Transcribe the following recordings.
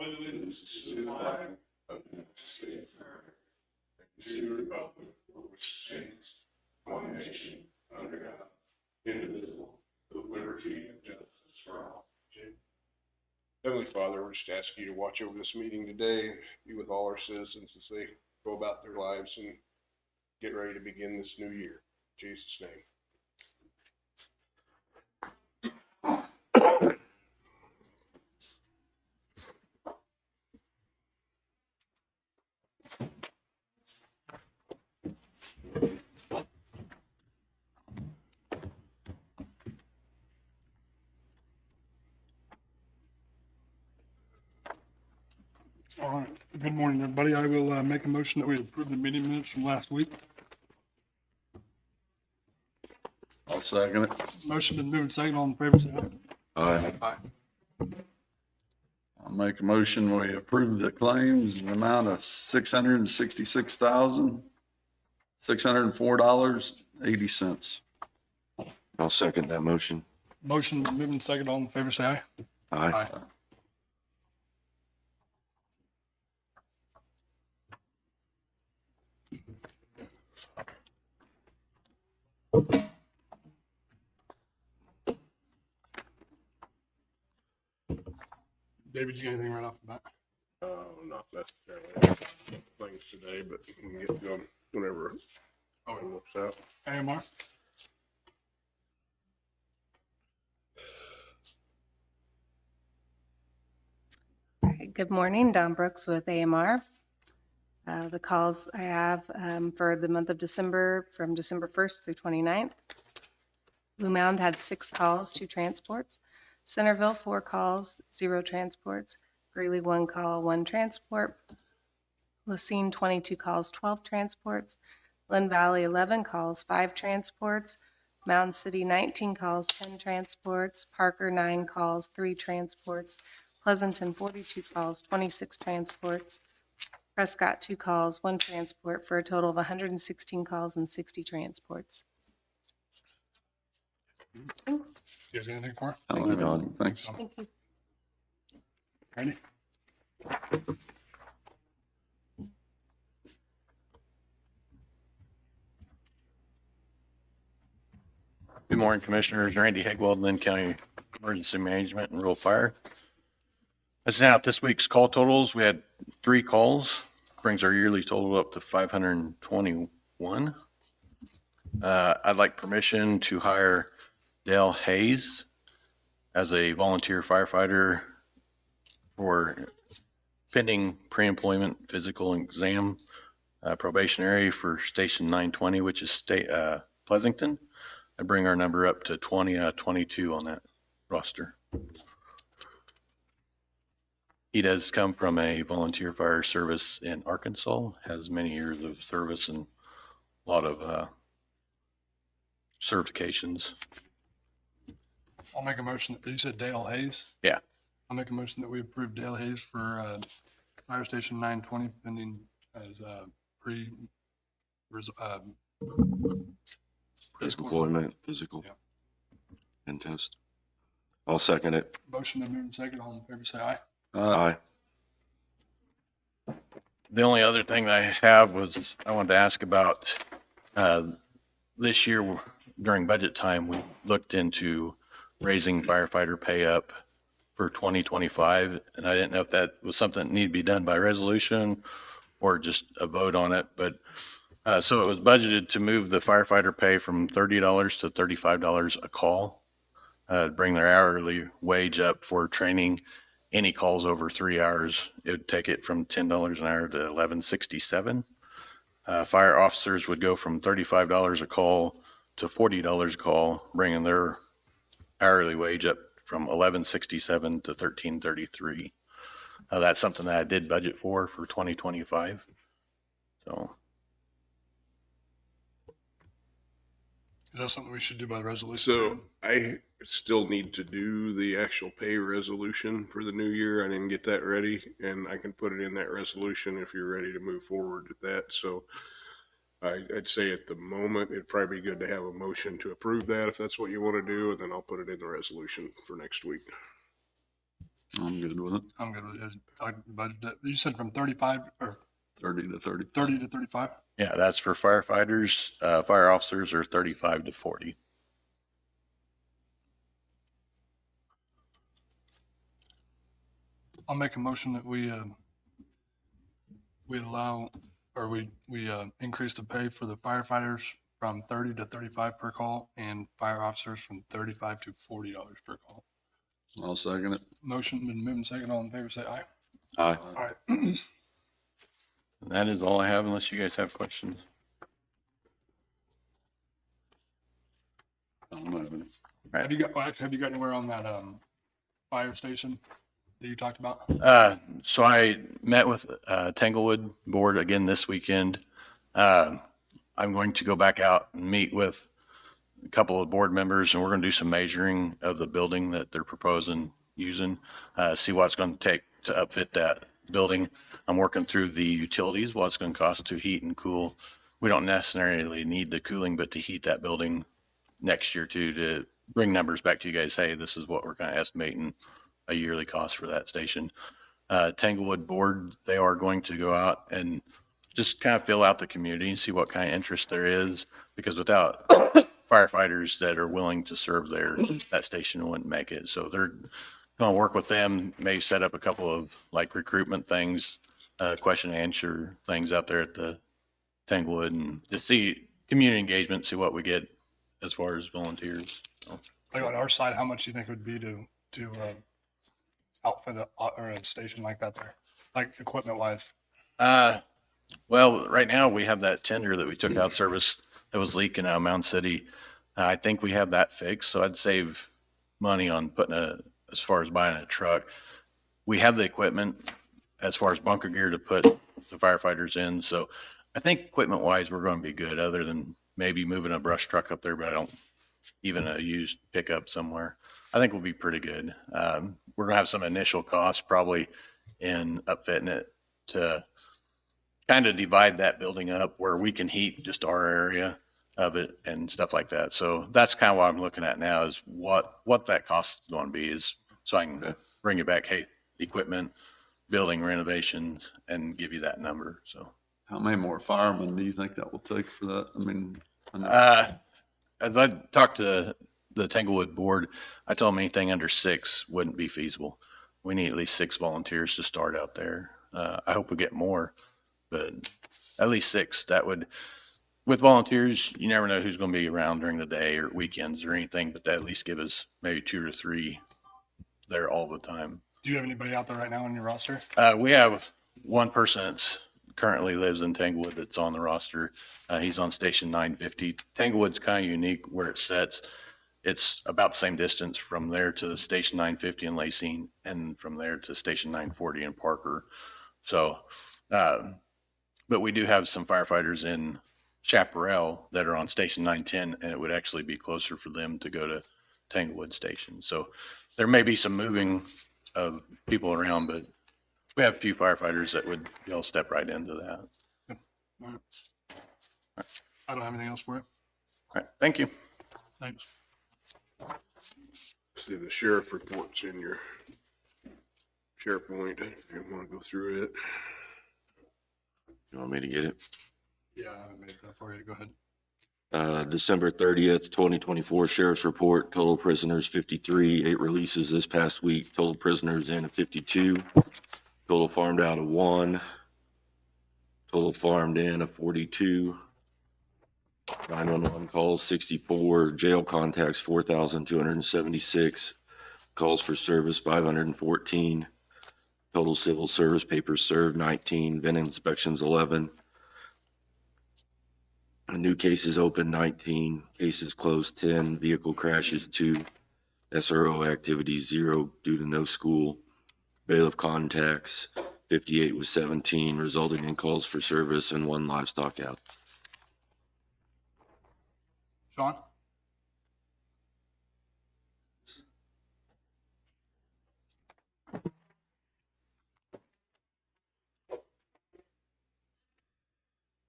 allegiance to the flag of the United States of America, and to the republic for which stands one nation under God, indivisible, with liberty and justice for all. Heavenly Father, we just ask you to watch over this meeting today, be with all our citizens as they go about their lives and get ready to begin this new year. In Jesus' name. All right. Good morning, everybody. I will make a motion that we approve the meeting minutes from last week. I'll second it. Motion been moved second. All in favor, say aye. Aye. I'll make a motion, we approve the claims in the amount of $666,604.80. I'll second that motion. Motion been moved second. All in favor, say aye. Aye. David, you got anything right off the bat? Not necessarily things today, but we can get to them whenever it works out. AMR? Good morning, Don Brooks with AMR. The calls I have for the month of December, from December 1st through 29th. Blue Mound had 6 calls, 2 transports. Centerville, 4 calls, 0 transports. Greeley, 1 call, 1 transport. Lacine, 22 calls, 12 transports. Linn Valley, 11 calls, 5 transports. Mound City, 19 calls, 10 transports. Parker, 9 calls, 3 transports. Pleasanton, 42 calls, 26 transports. Prescott, 2 calls, 1 transport, for a total of 116 calls and 60 transports. You guys got anything for her? I don't have Don. anything. Thanks. Thank you. Randy? Good morning, Commissioners. Randy Hegwald, Linn County Emergency Management and Rural Fire. Let's out this week's call totals. We had 3 calls, brings our yearly total up to 521. I'd like permission to hire Dale Hayes as a volunteer firefighter for pending pre-employment physical exam probationary for Station 920, which is Pleasanton. I bring our number up to 22 on that roster. He does come from a volunteer fire service in Arkansas, has many years of service and a lot of certifications. I'll make a motion. You said Dale Hayes? Yeah. I'll make a motion that we approve Dale Hayes for Fire Station 920 pending as Employment, physical, Yeah. and test. I'll second it. Motion been moved second. All in favor, say aye. Aye. The only other thing that I have was I wanted to ask about this year during budget time, we looked into raising firefighter pay up for 2025. And I didn't know if that was something that needed to be done by resolution or just a vote on it. But so it was budgeted to move the firefighter pay from $30 to $35 a call, bring their hourly wage up for training. Any calls over 3 hours, it would take it from $10 an hour to $11.67. Fire officers would go from $35 a call to $40 a call, bringing their hourly wage up from $11.67 to $13.33. That's something that I did budget for 2025. So Is that something we should do by resolution? So I still need to do the actual pay resolution for the new year. I didn't get that ready, and I can put it in that resolution if you're ready to move forward with that. So I'd say at the moment, it'd probably be good to have a motion to approve that if that's what you want to do, and then I'll put it in the resolution for next week. I'm good with it. I'm good with it. I budgeted it. You said from 35 or 30 to 30. 30 to 35? Yeah, that's for firefighters. Fire officers are 35 to 40. I'll make a motion that we allow, or we increase the pay for the firefighters from 30 to 35 per call and fire officers from 35 to $40 per call. I'll second it. Motion been moved and second. All in favor, say aye. Aye. All right. That is all I have unless you guys have questions. I'm moving. Have you got anywhere on that fire station that you talked about? So I met with Tanglewood board again this weekend. I'm going to go back out and meet with a couple of board members, and we're going to do some measuring of the building that they're proposing using, see what it's going to take to upfit that building. I'm working through the utilities, what it's going to cost to heat and cool. We don't necessarily need the cooling, but to heat that building next year too, to bring numbers back to you guys. Hey, this is what we're kind of estimating a yearly cost for that station. Tanglewood board, they are going to go out and just kind of fill out the community and see what kind of interest there is, because without firefighters that are willing to serve there, that station wouldn't make it. So they're going to work with them, maybe set up a couple of like recruitment things, question and answer things out there at the Tanglewood, and just see community engagement, see what we get as far as volunteers. So. Like on our side, how much do you think it would be to outfit a station like that there, like equipment wise? Well, right now we have that tender that we took out service that was leaking out of Mound City. I think we have that fixed, so I'd save money on as far as buying a truck. We have the equipment as far as bunker gear to put the firefighters in. So I think equipment wise, we're going to be good, other than maybe moving a brush truck up there, but I don't, even a used pickup somewhere. I think we'll be pretty good. We're going to have some initial costs probably in upfitting it to kind of divide that building up where we can heat just our area of it and stuff like that. So that's kind of what I'm looking at now, is what that cost is going to be, is so I can bring you back, hey, equipment, building renovations, and give you that number. So How many more firemen do you think that will take for that? I mean, as I talked to the Tanglewood board, I told them anything under 6 wouldn't be feasible. We need at least 6 volunteers to start out there. I hope we get more, but at least 6. That would, with volunteers, you never know who's going to be around during the day or weekends or anything, but that at least give us maybe 2 or 3 there all the time. Do you have anybody out there right now on your roster? We have one person that's currently lives in Tanglewood that's on the roster. He's on station 950. Tanglewood's kind of unique where it sets. It's about the same distance from there to station 950 in Lacey, and from there to station 940 in Parker. So, but we do have some firefighters in Chaparral that are on station 910, and it would actually be closer for them to go to Tanglewood station. So there may be some moving of people around, but we have a few firefighters that would be able to step right into that. All right. I don't have anything else for you. All right, thank you. Thanks. See, the sheriff report's in your SharePoint, if you want to go through it. You want me to get it? Yeah, I made that for you. Go ahead. December 30th, 2024 Sheriff's Report, total prisoners 53, 8 releases this past week, total prisoners in of 52, total farmed out of 1, total farmed in of 42, 911 calls 64, jail contacts 4,276, calls for service 514, total civil service papers served 19, vent inspections 11, new cases open 19, cases closed 10, vehicle crashes 2, SRO activities 0 due to no school, bailiff contacts 58 with 17, resulting in calls for service and 1 livestock out. Sean?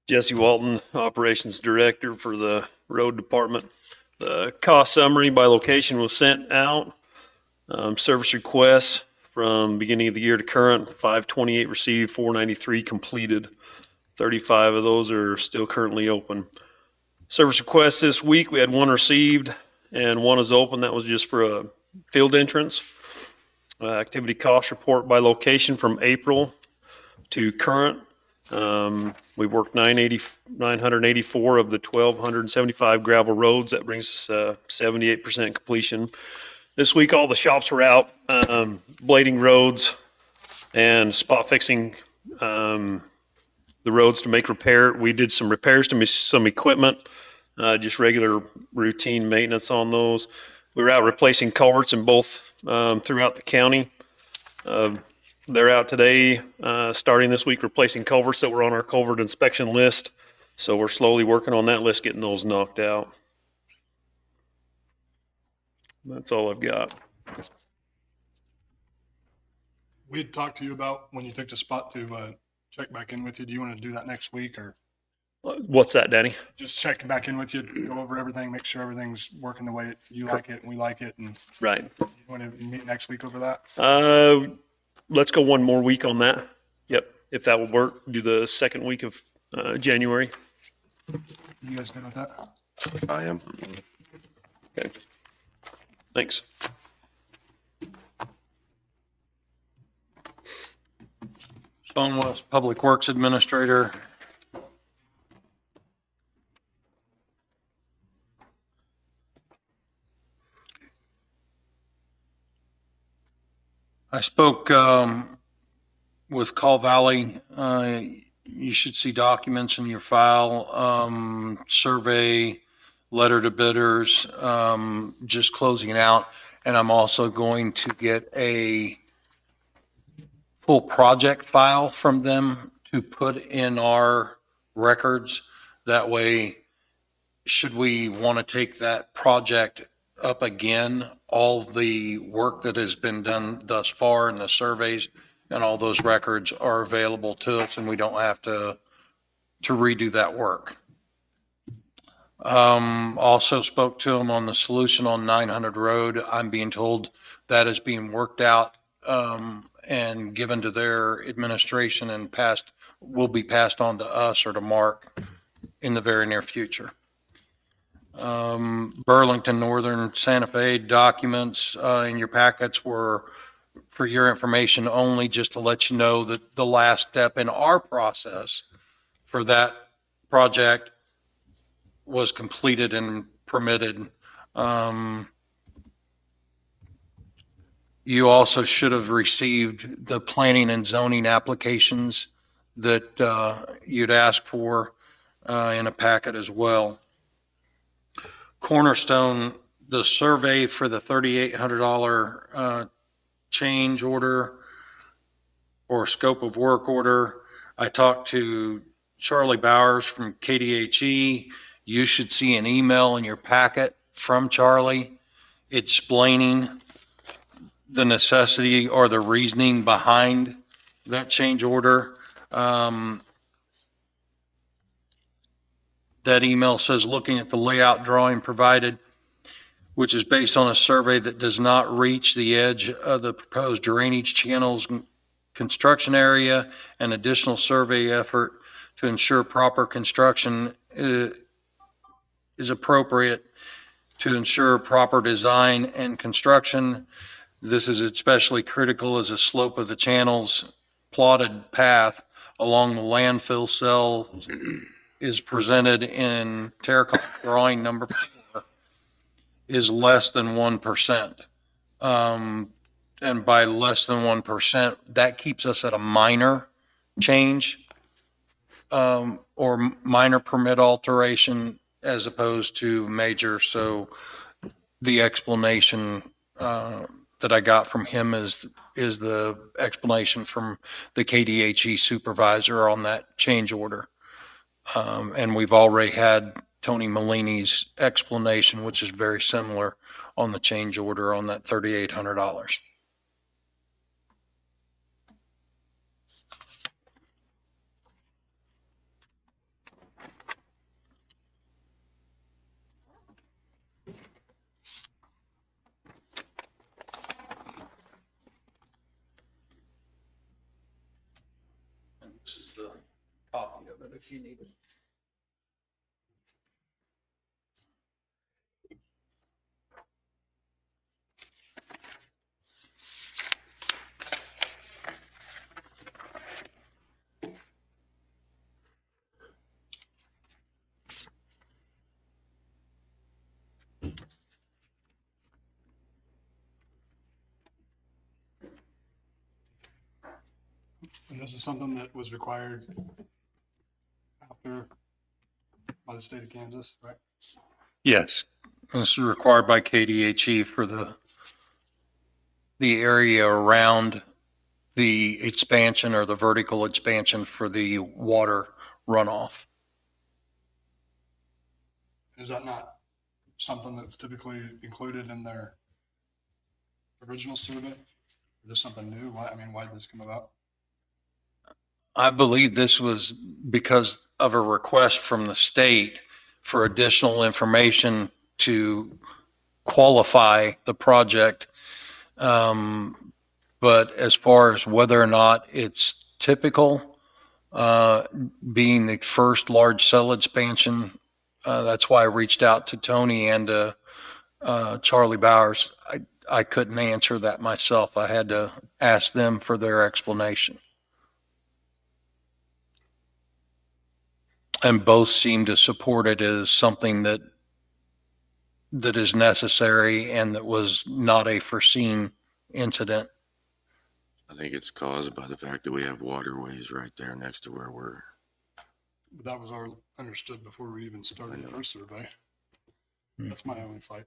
Jesse Walton, Operations Director for the Road Department. The cost summary by location was sent out. Service requests from beginning of the year to current. 528 received, 493 completed. 35 of those are still currently open. Service requests this week, we had one received and one is open. That was just for a field entrance. Activity cost report by location from April to current. We've worked 984 of the 1,275 gravel roads. That brings us 78% completion. This week, all the shops were out, blading roads and spot fixing the roads to make repair. We did some repairs to some equipment, just regular routine maintenance on those. We were out replacing culverts in both throughout the county. They're out today, starting this week, replacing culverts that were on our culvert inspection list. So we're slowly working on that list, getting those knocked out. That's all I've got. We had talked to you about when you took the spot to check back in with you. Do you want to do that next week, or What's that, Danny? just check back in with you, go over everything, make sure everything's working the way you like it and we like it? And Right. you want to meet next week over that? Let's go one more week on that. Yep, if that will work. Do the second week of January. You guys good with that? I am. Okay. Thanks. Sean West, Public Works Administrator. I spoke with Call Valley. You should see documents in your file, survey, letter to bidders, just closing it out. And I'm also going to get a full project file from them to put in our records. That way, should we want to take that project up again, all the work that has been done thus far in the surveys and all those records are available to us, and we don't have to redo that work. Also spoke to them on the solution on 900 Road. I'm being told that is being worked out and given to their administration and will be passed on to us or to Mark in the very near future. Burlington Northern Santa Fe documents in your packets were for your information only, just to let you know that the last step in our process for that project was completed and permitted. You also should have received the planning and zoning applications that you'd asked for in a packet as well. Cornerstone, the survey for the $3,800 change order or scope of work order. I talked to Charlie Bowers from KDHE. You should see an email in your packet from Charlie explaining the necessity or the reasoning behind that change order. That email says, looking at the layout drawing provided, which is based on a survey that does not reach the edge of the proposed drainage channels, construction area, and additional survey effort to ensure proper construction is appropriate to ensure proper design and construction. This is especially critical as a slope of the channels plotted path along the landfill cell is presented in terracotta drawing number 4 is less than 1%. And by less than 1%, that keeps us at a minor change or minor permit alteration as opposed to major. So the explanation that I got from him is the explanation from the KDHE supervisor on that change order. And we've already had Tony Malini's explanation, which is very similar on the change order on that $3,800. if you need it. And this is something that was required after by the state of Kansas, right? Yes, this is required by KDHE for the area around the expansion or the vertical expansion for the water runoff. Is that not something that's typically included in their original survey? Or just something new? Why did this come about? I believe this was because of a request from the state for additional information to qualify the project. But as far as whether or not it's typical, being the first large cell expansion, that's why I reached out to Tony and Charlie Bowers. I couldn't answer that myself. I had to ask them for their explanation. And both seem to support it as something that is necessary and that was not a foreseen incident. I think it's caused by the fact that we have waterways right there next to where we're. But that was our understood before we even started our survey. That's my only fight.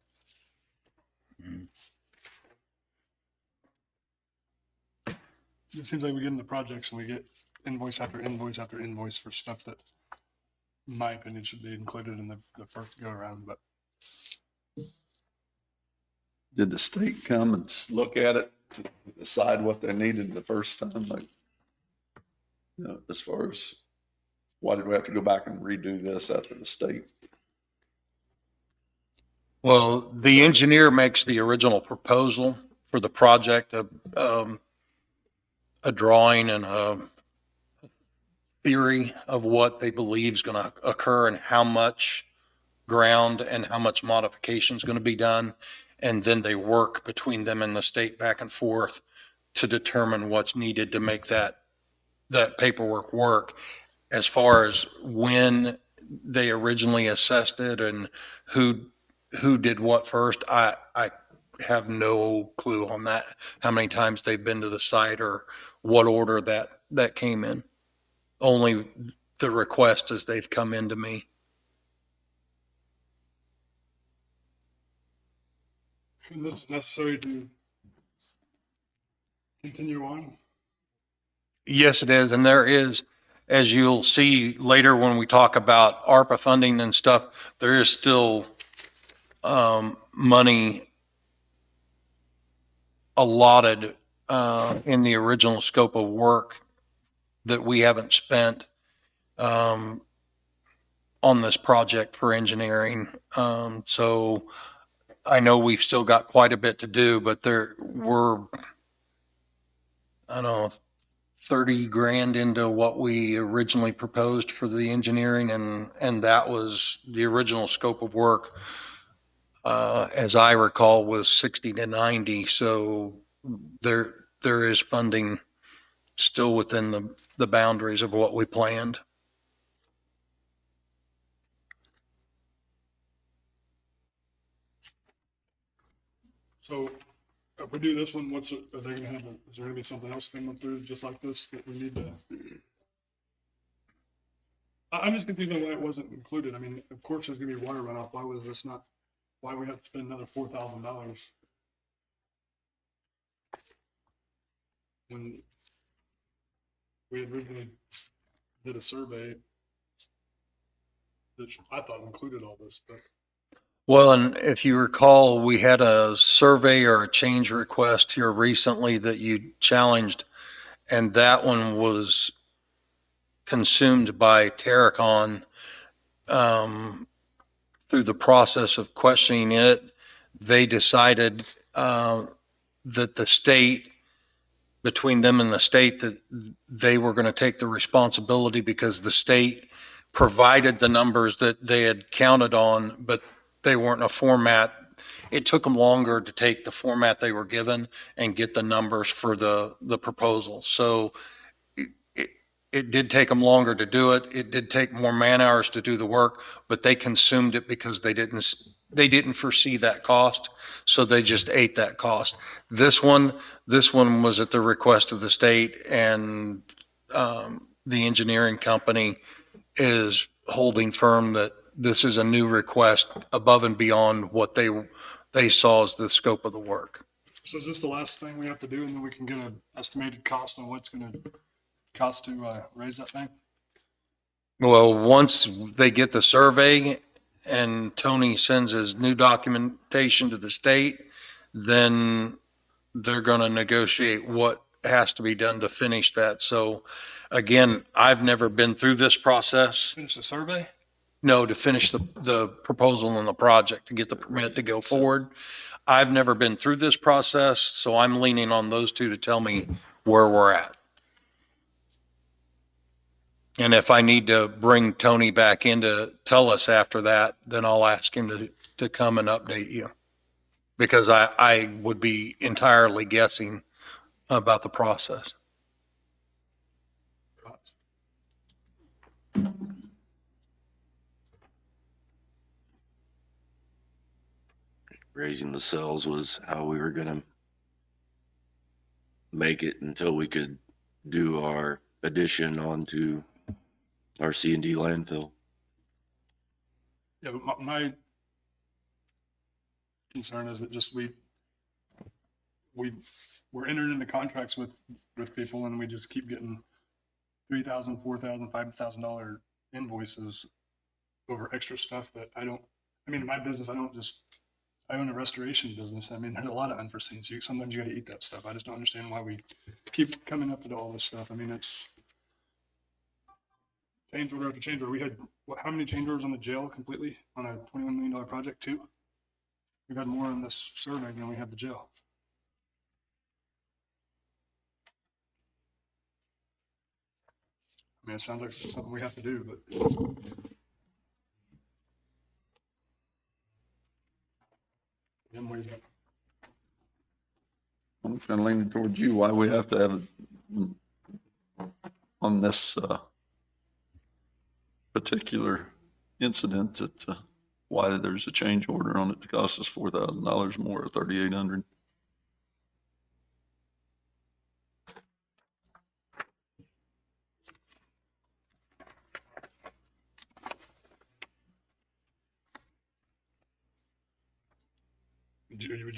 It seems like we get into projects and we get invoice after invoice after invoice for stuff that, in my opinion, should be included in the first go around, but Did the state come and look at it to decide what they needed the first time? Like, as far as why did we have to go back and redo this after the state? Well, the engineer makes the original proposal for the project, a drawing and a theory of what they believe is going to occur and how much ground and how much modification is going to be done. And then they work between them and the state back and forth to determine what's needed to make that paperwork work. As far as when they originally assessed it and who did what first, I have no clue on that, how many times they've been to the site or what order that came in. Only the request as they've come into me. and this is necessary to continue on. Yes, it is. And there is, as you'll see later when we talk about ARPA funding and stuff, there is still money allotted in the original scope of work that we haven't spent on this project for engineering. So I know we've still got quite a bit to do, but we're, I don't know, 30 grand into what we originally proposed for the engineering, and that was the original scope of work, as I recall, was 60 to 90. So there is funding still within the boundaries of what we planned. So if we do this one, is there gonna be something else coming through just like this that we need to? I'm just confused on why it wasn't included. I mean, of course, there's gonna be water runoff. Why was this not, why we have to spend another $4,000? When we originally did a survey that I thought included all this, but. Well, and if you recall, we had a survey or a change request here recently that you challenged, and that one was consumed by Terracon through the process of questioning it. They decided that the state, between them and the state that they were going to take the responsibility because the state provided the numbers that they had counted on, but they weren't in a format. It took them longer to take the format they were given and get the numbers for the proposal. So it did take them longer to do it. It did take more man hours to do the work, but they consumed it because they didn't foresee that cost. So they just ate that cost. This one was at the request of the state, and the engineering company is holding firm that this is a new request above and beyond what they saw as the scope of the work. So is this the last thing we have to do, and then we can get an estimated cost on what's gonna cost to raise that thing? Well, once they get the survey and Tony sends his new documentation to the state, then they're going to negotiate what has to be done to finish that. So again, I've never been through this process. Finish the survey? No, to finish the proposal on the project, to get the permit to go forward. I've never been through this process, so I'm leaning on those two to tell me where we're at. And if I need to bring Tony back in to tell us after that, then I'll ask him to come and update you. Because I would be entirely guessing about the process. Raising the cells was how we were gonna make it until we could do our addition onto our C&D landfill. Yeah, but my concern is that just we're entering into contracts with people, and we just keep getting $3,000, $4,000, $5,000 invoices over extra stuff that in my business, I own a restoration business. I mean, there's a lot of unforeseen. So sometimes you got to eat that stuff. I just don't understand why we keep coming up with all this stuff. I mean, it's change order after change order. We had, how many change orders on the jail completely on a $21 million project? 2? We've had more on this survey than we have the jail. I mean, it sounds like it's something we have to do, but it's, I'm kind of leaning towards you, why we have to have on this particular incident that why there's a change order on it to cost us $4,000 more or $3,800.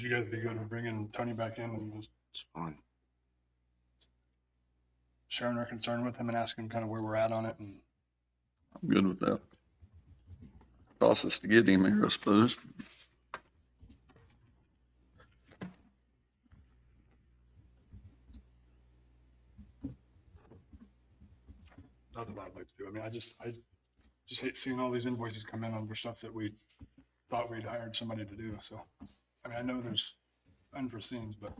would you guys be good with bringing Tony back in and just It's fine. sharing our concern with him and asking him kind of where we're at on it? And I'm good with that. Costs us to get him here, I suppose. that's what I'd like to do. I mean, I just hate seeing all these invoices come in on stuff that we thought we'd hired somebody to do. So, I mean, I know there's unforeseens, but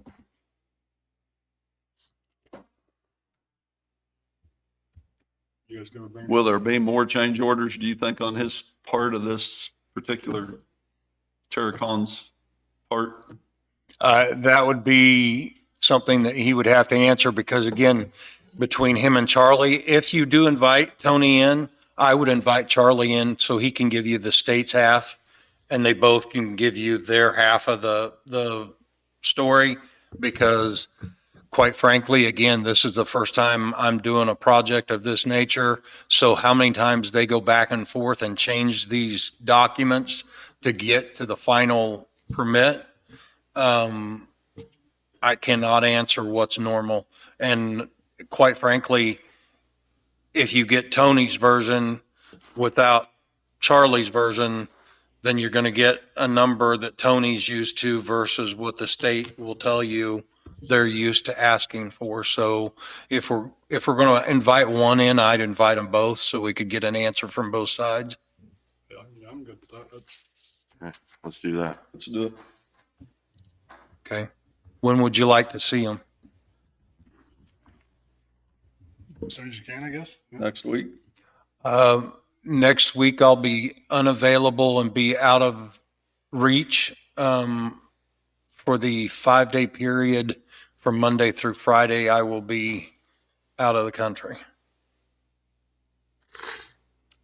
you guys go bring. Will there be more change orders, do you think, on his part of this particular Terracon's part? That would be something that he would have to answer because again, between him and Charlie, if you do invite Tony in, I would invite Charlie in so he can give you the state's half and they both can give you their half of the story because quite frankly, again, this is the first time I'm doing a project of this nature. So how many times they go back and forth and change these documents to get to the final permit, I cannot answer what's normal. And quite frankly, if you get Tony's version without Charlie's version, then you're going to get a number that Tony's used to versus what the state will tell you they're used to asking for. So if we're going to invite one in, I'd invite them both so we could get an answer from both sides. Yeah, I'm good with that. That's Okay, let's do that. Let's do it. Okay. When would you like to see them? As soon as you can, I guess. Yeah. next week? Next week I'll be unavailable and be out of reach for the 5-day period from Monday through Friday. I will be out of the country.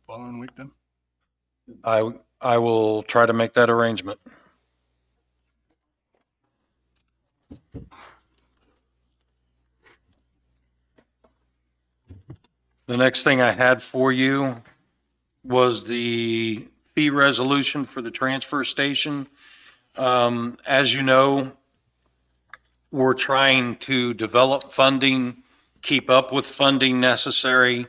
Following week then. I will try to make that arrangement. The next thing I had for you was the fee resolution for the transfer station. As you know, we're trying to develop funding, keep up with funding necessary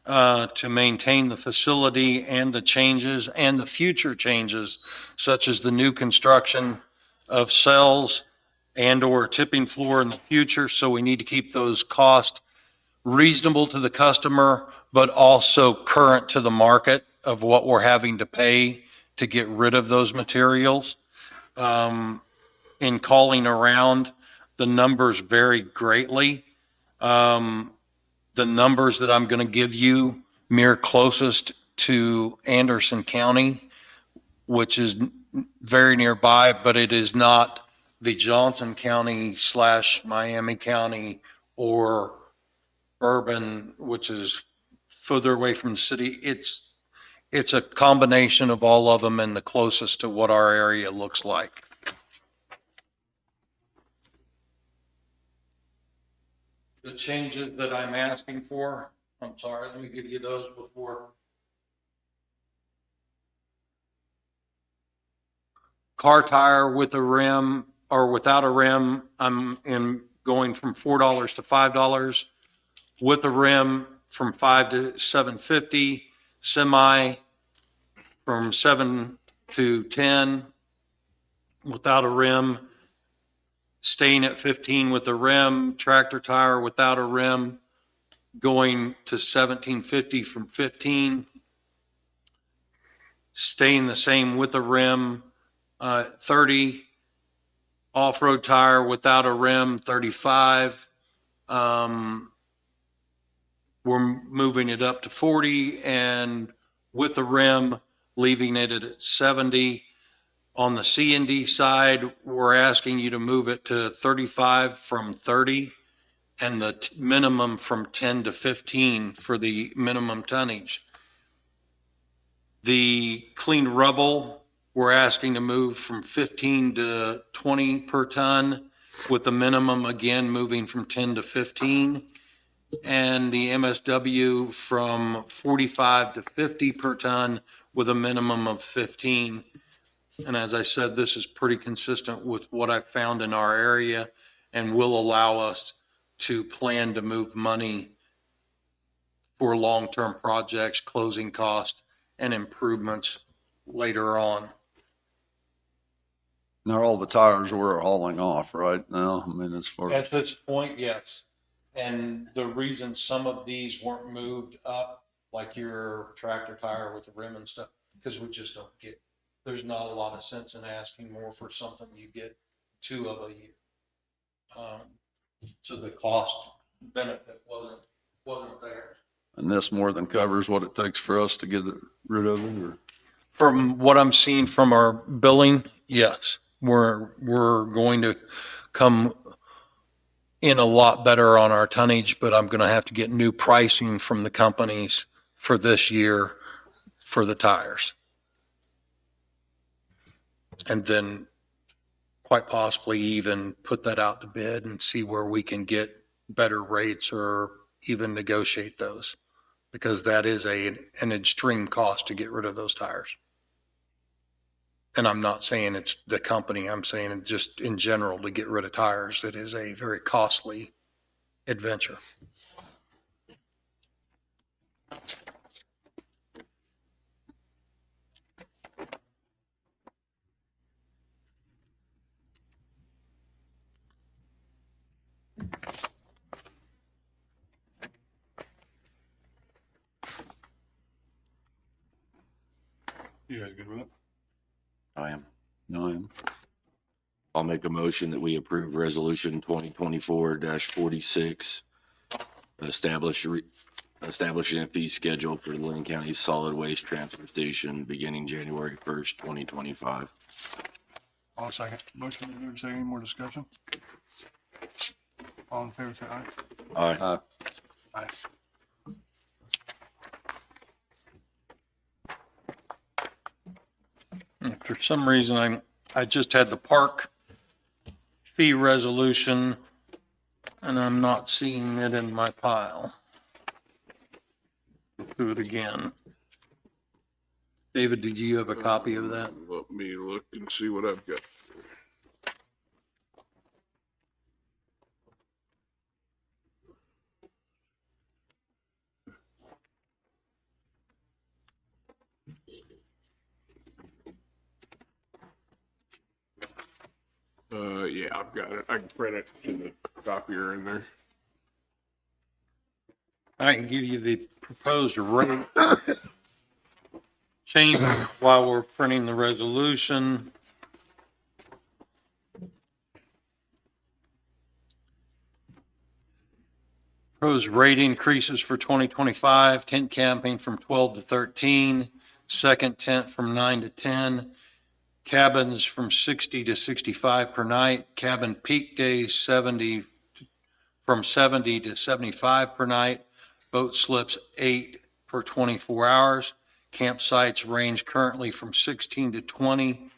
to maintain the facility and the changes and the future changes, such as the new construction of cells and/or tipping floor in the future. So we need to keep those costs reasonable to the customer, but also current to the market of what we're having to pay to get rid of those materials. In calling around, the numbers vary greatly. The numbers that I'm going to give you mirror closest to Anderson County, which is very nearby, but it is not the Johnson County / Miami County or Urban, which is further away from the city. It's a combination of all of them and the closest to what our area looks like. The changes that I'm asking for, I'm sorry, let me give you those before. Car tire with a rim or without a rim, I'm going from $4 to $5. With a rim from $5 to $7.50. Semi from $7 to $10. Without a rim, staying at 15 with a rim. Tractor tire without a rim, going to $17.50 from $15. Staying the same with a rim, $30. Off-road tire without a rim, $35. We're moving it up to $40, and with the rim, leaving it at $70. On the C&D side, we're asking you to move it to $35 from $30, and the minimum from $10 to $15 for the minimum tonnage. The clean rubble, we're asking to move from $15 to $20 per ton, with the minimum again moving from $10 to $15. And the MSW from $45 to $50 per ton with a minimum of $15. And as I said, this is pretty consistent with what I found in our area and will allow us to plan to move money for long-term projects, closing costs, and improvements later on. Now, all the tires we're hauling off right now, I mean, as far At as, this point, yes. And the reason some of these weren't moved up, like your tractor tire with the rim and stuff, because we just don't get, there's not a lot of sense in asking more for something you get 2 of a year. So the cost benefit wasn't there. and this more than covers what it takes for us to get rid of it, or? From what I'm seeing from our billing, yes, we're going to come in a lot better on our tonnage, but I'm going to have to get new pricing from the companies for this year for the tires. And then quite possibly even put that out to bid and see where we can get better rates or even negotiate those, because that is an extreme cost to get rid of those tires. And I'm not saying it's the company, I'm saying it just in general to get rid of tires, that is a very costly adventure. You guys good with it? I am. No, I am. I'll make a motion that we approve resolution 2024-46, establishing a fee schedule for Linn County Solid Waste Transfer Station beginning January 1st, 2025. I'll second. Motion made and seconded. Any more discussion? All in favor, say aye. Aye. Aye. For some reason, I just had the park fee resolution, and I'm not seeing it in my pile. Do it again. David, did you have a copy of that? Let me look and see what I've got. Yeah, I've got it. I can print it in the copier in there. I can give you the proposed rate change while we're printing the resolution. Proposed rate increases for 2025, tent camping from 12 to 13, second tent from 9 to 10, cabins from 60 to 65 per night, cabin peak days from 70 to 75 per night, boat slips 8 per 24 hours. Campsites range currently from 16 to 20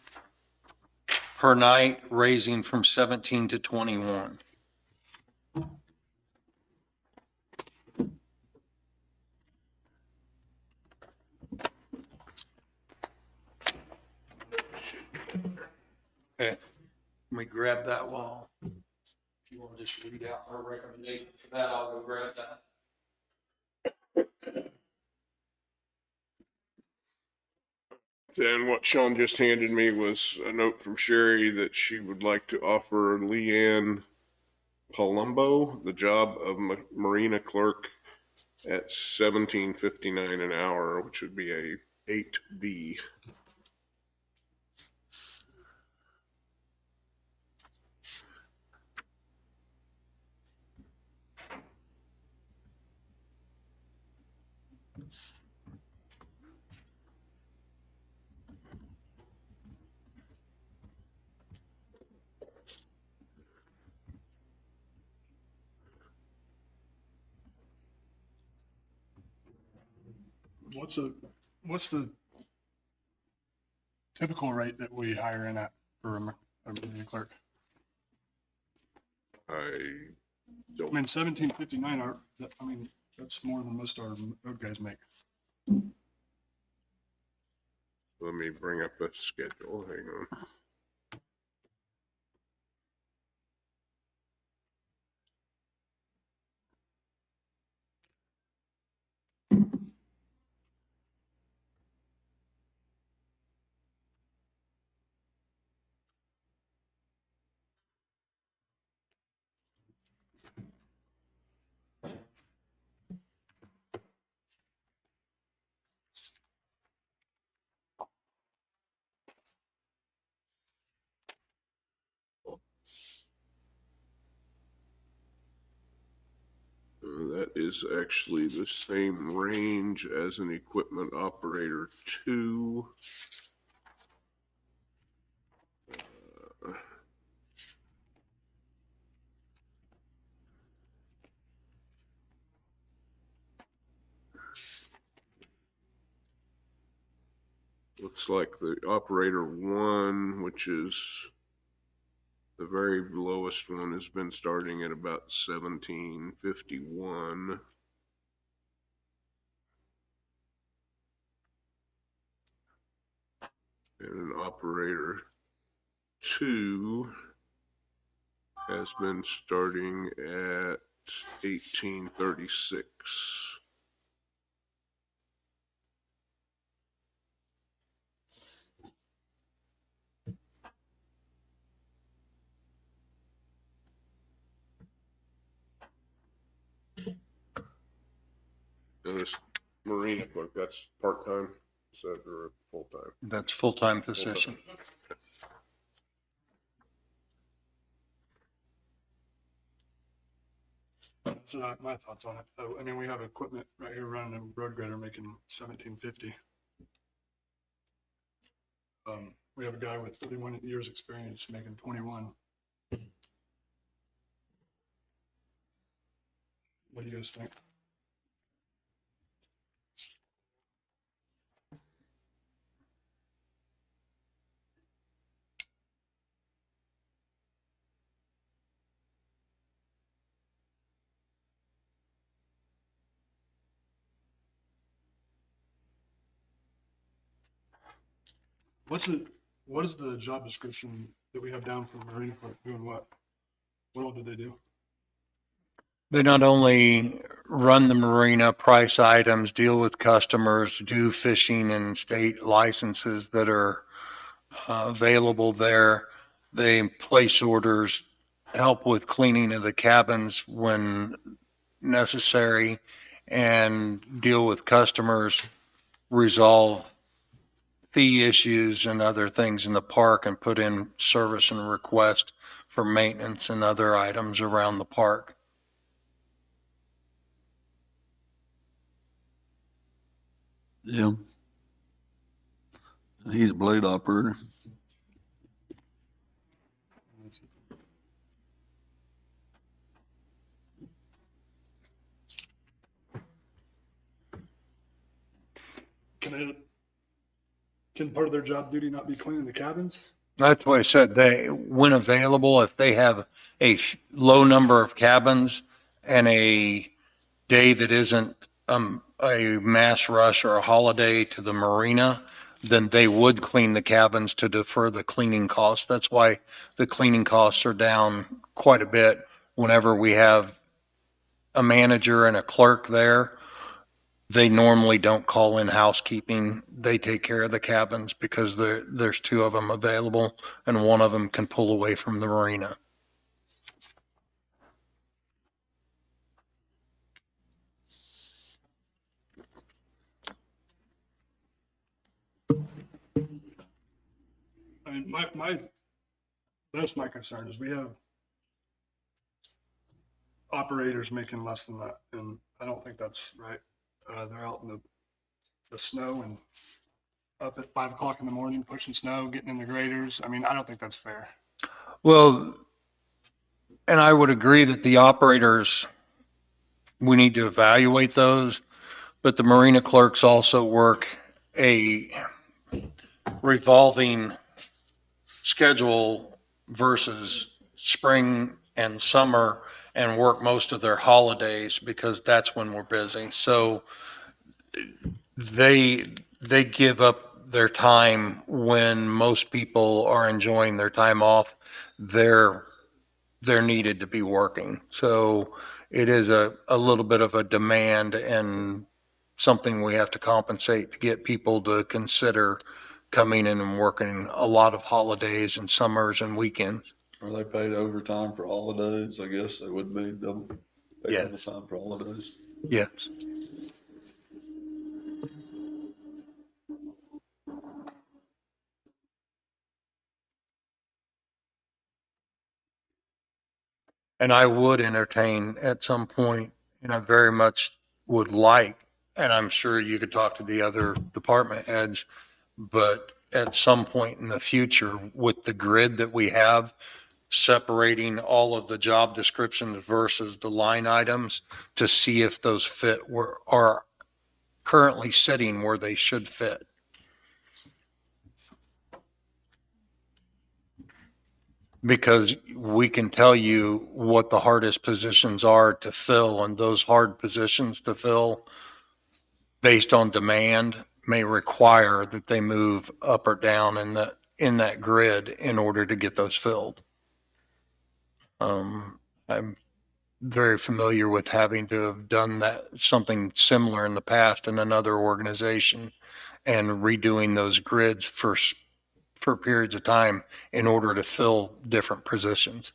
per night, raising from 17 to 21. Okay, let me grab that wall. If you want to just read out our recommendation for that, I'll go grab that. And what Sean just handed me was a note from Sherry that she would like to offer Leanne Palumbo the job of marina clerk at $17.59 an hour, which would be a 8B. What's the typical rate that we hire in at for a marina clerk? I I don't, mean, 1759 are, I mean, that's more than most our road guys make. let me bring up the schedule. Hang on. That is actually the same range as an equipment operator 2. Looks like the operator 1, which is the very lowest one, has been starting at about $17.51. And an operator 2 has been starting at $18.36. And this marina clerk, that's part-time, is that, or full-time? That's full-time position. So my thoughts on it. I mean, we have equipment right here running a road grader making 1750. We have a guy with 31 years experience making 21. What do you guys think? What is the job description that we have down for the marina clerk doing what? What all do they do? They not only run the marina, price items, deal with customers, do fishing and state licenses that are available there. They place orders, help with cleaning of the cabins when necessary, and deal with customers, resolve fee issues and other things in the park, and put in service and request for maintenance and other items around the park. Yeah. He's a blade operator. Can part of their job duty not be cleaning the cabins? That's what I said. They, when available, if they have a low number of cabins and a day that isn't a mass rush or a holiday to the marina, then they would clean the cabins to defer the cleaning costs. That's why the cleaning costs are down quite a bit whenever we have a manager and a clerk there. They normally don't call in housekeeping. They take care of the cabins because there's two of them available and one of them can pull away from the marina. I mean, that's my concern is we have operators making less than that, and I don't think that's right. They're out in the snow and up at 5 o'clock in the morning, pushing snow, getting in the graders. I mean, I don't think that's fair. Well, and I would agree that the operators, we need to evaluate those, but the marina clerks also work a revolving schedule versus spring and summer and work most of their holidays because that's when we're busy. So they give up their time when most people are enjoying their time off. They're needed to be working. So it is a little bit of a demand and something we have to compensate to get people to consider coming in and working a lot of holidays and summers and weekends. Are they paid overtime for holidays? I guess they would be double paid Yes. overtime for holidays. Yes. And I would entertain at some point, and I very much would like, and I'm sure you could talk to the other department heads, but at some point in the future, with the grid that we have, separating all of the job descriptions versus the line items to see if those fit where are currently sitting where they should fit. Because we can tell you what the hardest positions are to fill, and those hard positions to fill based on demand may require that they move up or down in that grid in order to get those filled. I'm very familiar with having to have done that, something similar in the past in another organization, and redoing those grids for periods of time in order to fill different positions.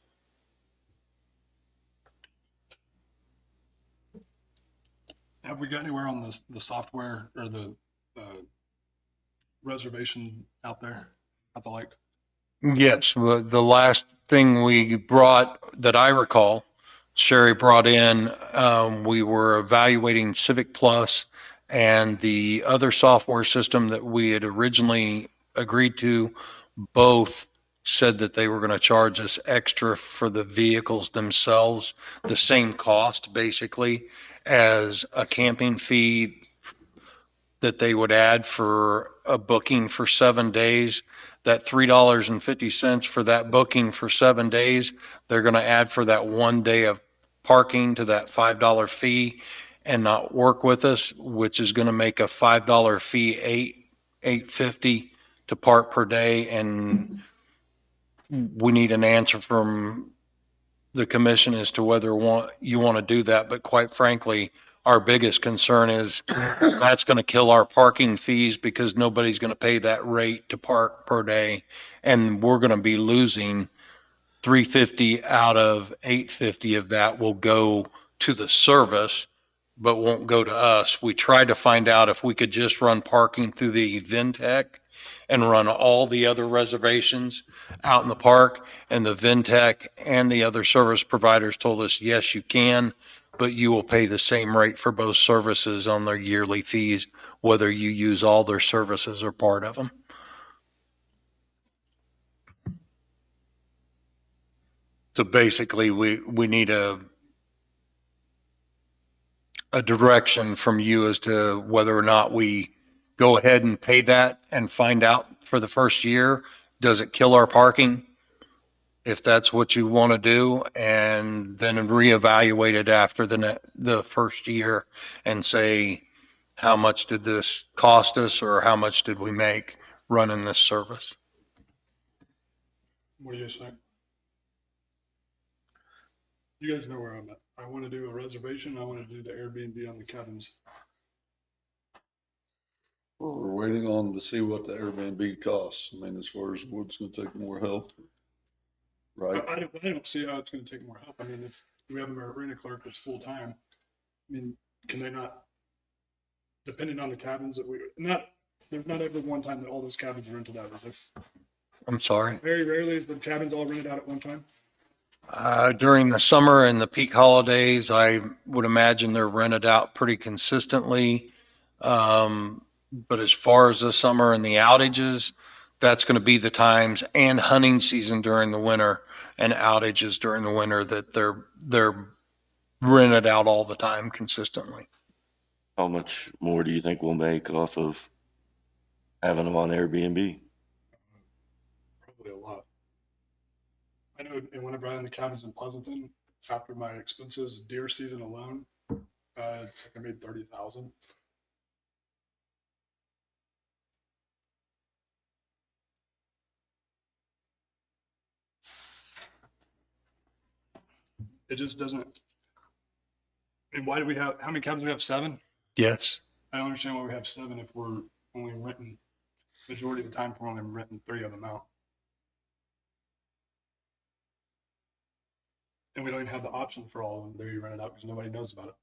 Have we got anywhere on the software or the reservation out there at the lake? Yes, the last thing we brought that I recall Sherry brought in, we were evaluating Civic Plus and the other software system that we had originally agreed to. Both said that they were going to charge us extra for the vehicles themselves, the same cost basically as a camping fee that they would add for a booking for 7 days. That $3.50 for that booking for 7 days, they're going to add for that 1 day of parking to that $5 fee and not work with us, which is going to make a $5 fee $8.50 to park per day. And we need an answer from the commission as to whether you want to do that. But quite frankly, our biggest concern is that's going to kill our parking fees because nobody's going to pay that rate to park per day. And we're going to be losing $3.50 out of $8.50 of that will go to the service, but won't go to us. We tried to find out if we could just run parking through the Vintech and run all the other reservations out in the park. And the Vintech and the other service providers told us, yes, you can, but you will pay the same rate for both services on their yearly fees, whether you use all their services or part of them. So basically, we need a direction from you as to whether or not we go ahead and pay that and find out for the first year, does it kill our parking? If that's what you want to do, and then reevaluate it after the first year and say, how much did this cost us or how much did we make running this service? What do you guys think? You guys know where I'm at. I want to do a reservation. I want to do the Airbnb on the cabins. Well, we're waiting on to see what the Airbnb costs. I mean, as far as what's going to take more help. Right? I don't see how it's going to take more help. I mean, if we have a marina clerk that's full time, I mean, can they not, depending on the cabins that there's not ever one time that all those cabins are rented out, is it? I'm sorry. Very rarely is the cabins all rented out at one time. During the summer and the peak holidays, I would imagine they're rented out pretty consistently. But as far as the summer and the outages, that's going to be the times, and hunting season during the winter and outages during the winter, that they're rented out all the time consistently. How much more do you think we'll make off of having them on Airbnb? Probably a lot. I know, and whenever I'm in the cabins in Pleasanton, after my expenses, deer season alone, I think I made 30,000. It just doesn't. And why do we have, how many cabins do we have? 7? Yes. I don't understand why we have 7 if we're only renting, majority of the time we're only renting 3 of them out. And we don't even have the option for all of them to be rented out because nobody knows about it.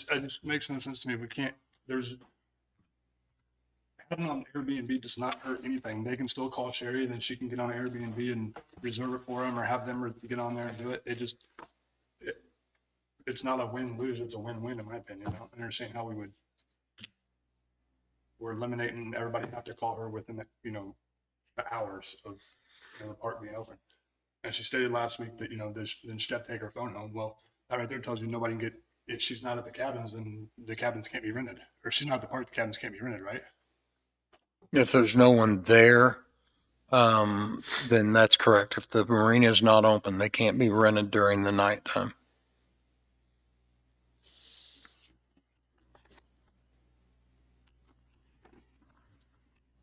I just makes no sense to me. We can't, having on Airbnb does not hurt anything. They can still call Sherry, and then she can get on Airbnb and reserve it for them, or have them get on there and do it. It's not a win-lose. It's a win-win, in my opinion. I don't understand how we're eliminating everybody have to call her within the hours of the park being open. And she stated last week that then she'd have to take her phone home. Well, that right there tells you nobody can get. If she's not at the cabins, then the cabins can't be rented. Or if she's not at the park, the cabins can't be rented, right? If there's no one there, then that's correct. If the marina is not open, they can't be rented during the nighttime.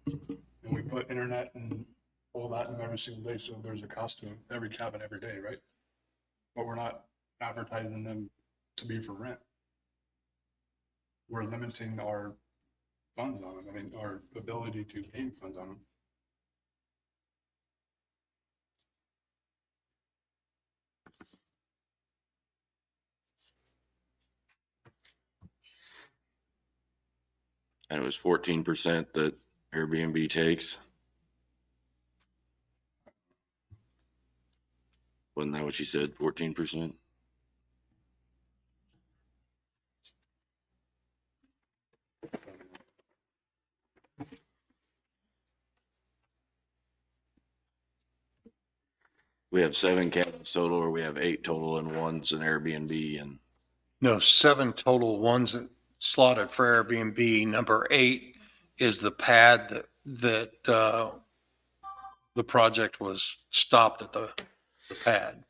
And we put internet and all that in every single day, so there's a cost to every cabin every day, right? But we're not advertising them to be for rent. We're limiting our funds on them. I mean, our ability to gain funds on them. And it was 14% that Airbnb takes. Wasn't that what you said, 14%? We have 7 cabins total, or we have 8 total, and one's an Airbnb, and No, 7 total, ones slotted for Airbnb. Number 8 is the pad that the project was stopped at the pad.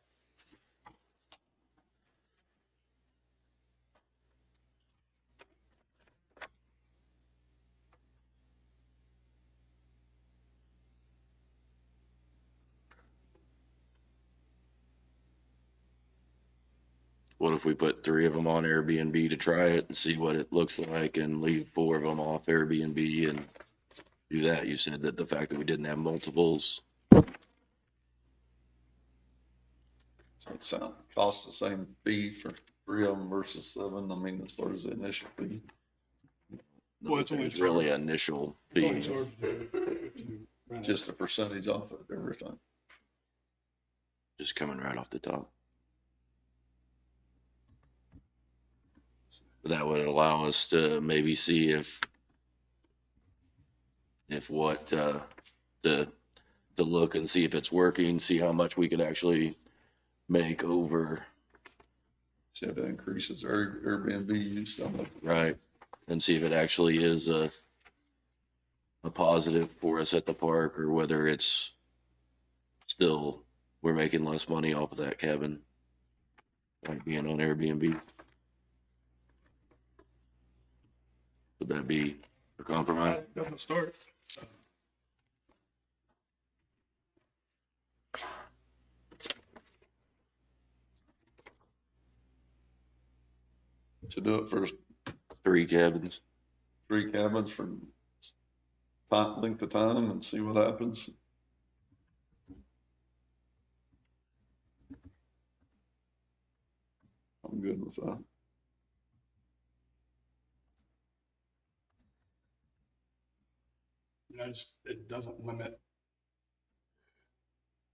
what if we put 3 of them on Airbnb to try it and see what it looks like, and leave 4 of them off Airbnb and do that? You said that the fact that we didn't have multiples. So it sound, costs the same fee for 3 of them versus 7. I mean, as far as the initial fee. Well, it's only It's really initial It's only fee, charged if you rent it. Just a percentage off of everything. just coming right off the top. That would allow us to maybe see if what, to look and see if it's working, see how much we could actually make over, See if it increases our Airbnb use. So much. right? And see if it actually is a positive for us at the park, or whether it's still, we're making less money off of that cabin, like being on Airbnb. Would that be a compromise? Doesn't start. To do it for 3 cabins. 3 cabins for length of time and see what happens. I'm good with that. You know, it doesn't limit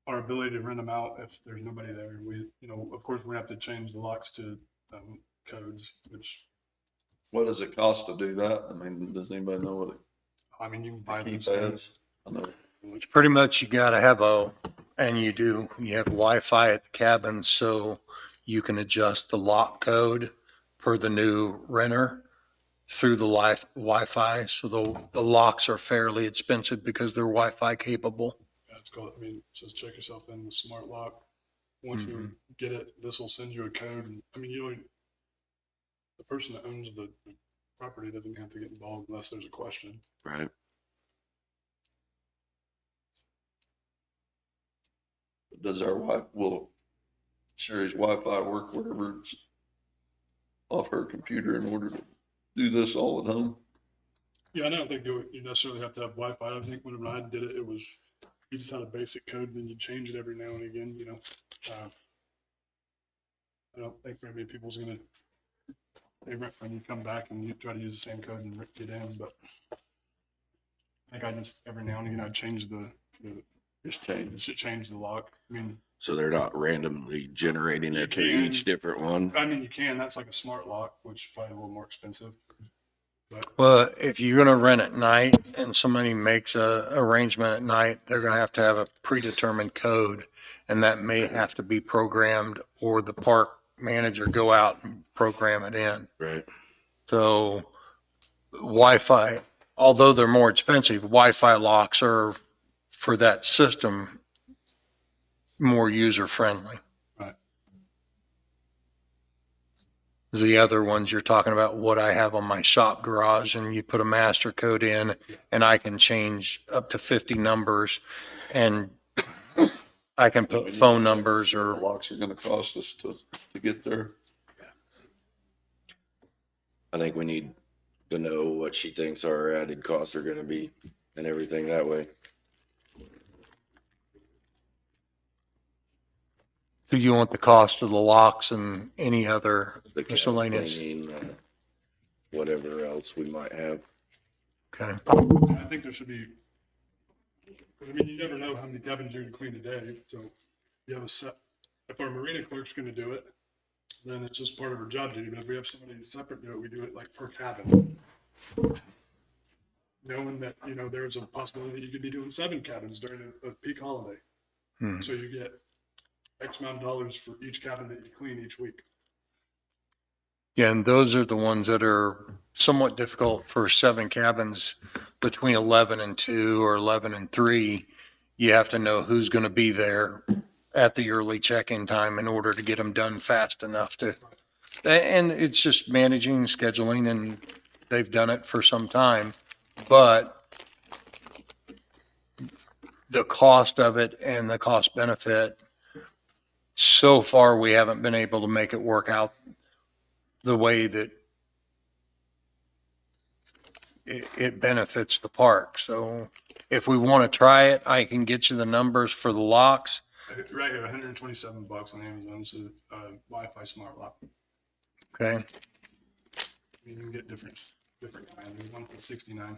our ability to rent them out if there's nobody there. We, you know, of course, we have to change the locks to codes, which, What does it cost to do that? I mean, does anybody know what I mean, you can buy the those keypads? things. I know. It's pretty much you got to have and you do, you have Wi-Fi at the cabin, so you can adjust the lock code for the new renter through the Wi-Fi. So the locks are fairly expensive because they're Wi-Fi capable. Yeah, it's called, I mean, it says check yourself in with smart lock. Once you get it, this will send you a code. And I mean, the person that owns the property doesn't have to get involved unless there's a question. Right. Does our will Sherry's Wi-Fi work wherever it's off her computer in order to do this all at home? Yeah, I don't think you necessarily have to have Wi-Fi. I think whenever I did it, it was, you just had a basic code and then you change it every now and again, you know. I don't think very many people's gonna, they rent from you, come back and you try to use the same code and get in, but I think I just, every now and again, I change the change the lock. I mean, So they're not randomly generating it to can. each different one. you can, that's like a smart lock, which is probably a little more expensive. But Well, if you're going to rent at night and somebody makes a arrangement at night, they're going to have a predetermined code, and that may have to be programmed, or the park manager go out and program it in. Right. So Wi-Fi, although they're more expensive, Wi-Fi locks are, for that system, more user-friendly. Right. The other ones you're talking about, what I have on my shop garage, and you put a master code in, and I can change up to 50 numbers, and I can put phone numbers The or, locks are gonna cost us to get there. I think we need to know what she thinks our added costs are gonna be and everything that way. Do you want the cost of the locks and any other The cabin miscellaneous? cleaning, whatever else we might have. Okay. I think there should be, I mean, you never know how many cabins you're gonna clean a day, so you have a set, if our marina clerk's gonna do it, then it's just part of her job duty, but if we have somebody separate do it, we do it like per cabin. Knowing that, you know, there's a possibility that you could be doing 7 cabins during a peak holiday. So you get X amount of dollars for each cabin that you clean each week. Yeah, and those are the ones that are somewhat difficult for 7 cabins between 11 and 2 or 11 and 3. You have to know who's going to be there at the early check-in time in order to get them done fast enough to, and it's just managing, scheduling, and they've done it for some time. But the cost of it and the cost benefit, so far, we haven't been able to make it work out the way that it benefits the park. So if we want to try it, I can get you the numbers for the locks. Right here, $127 on Amazon, it's a Wi-Fi smart lock. Okay. You can get different kinds, there's one for 69.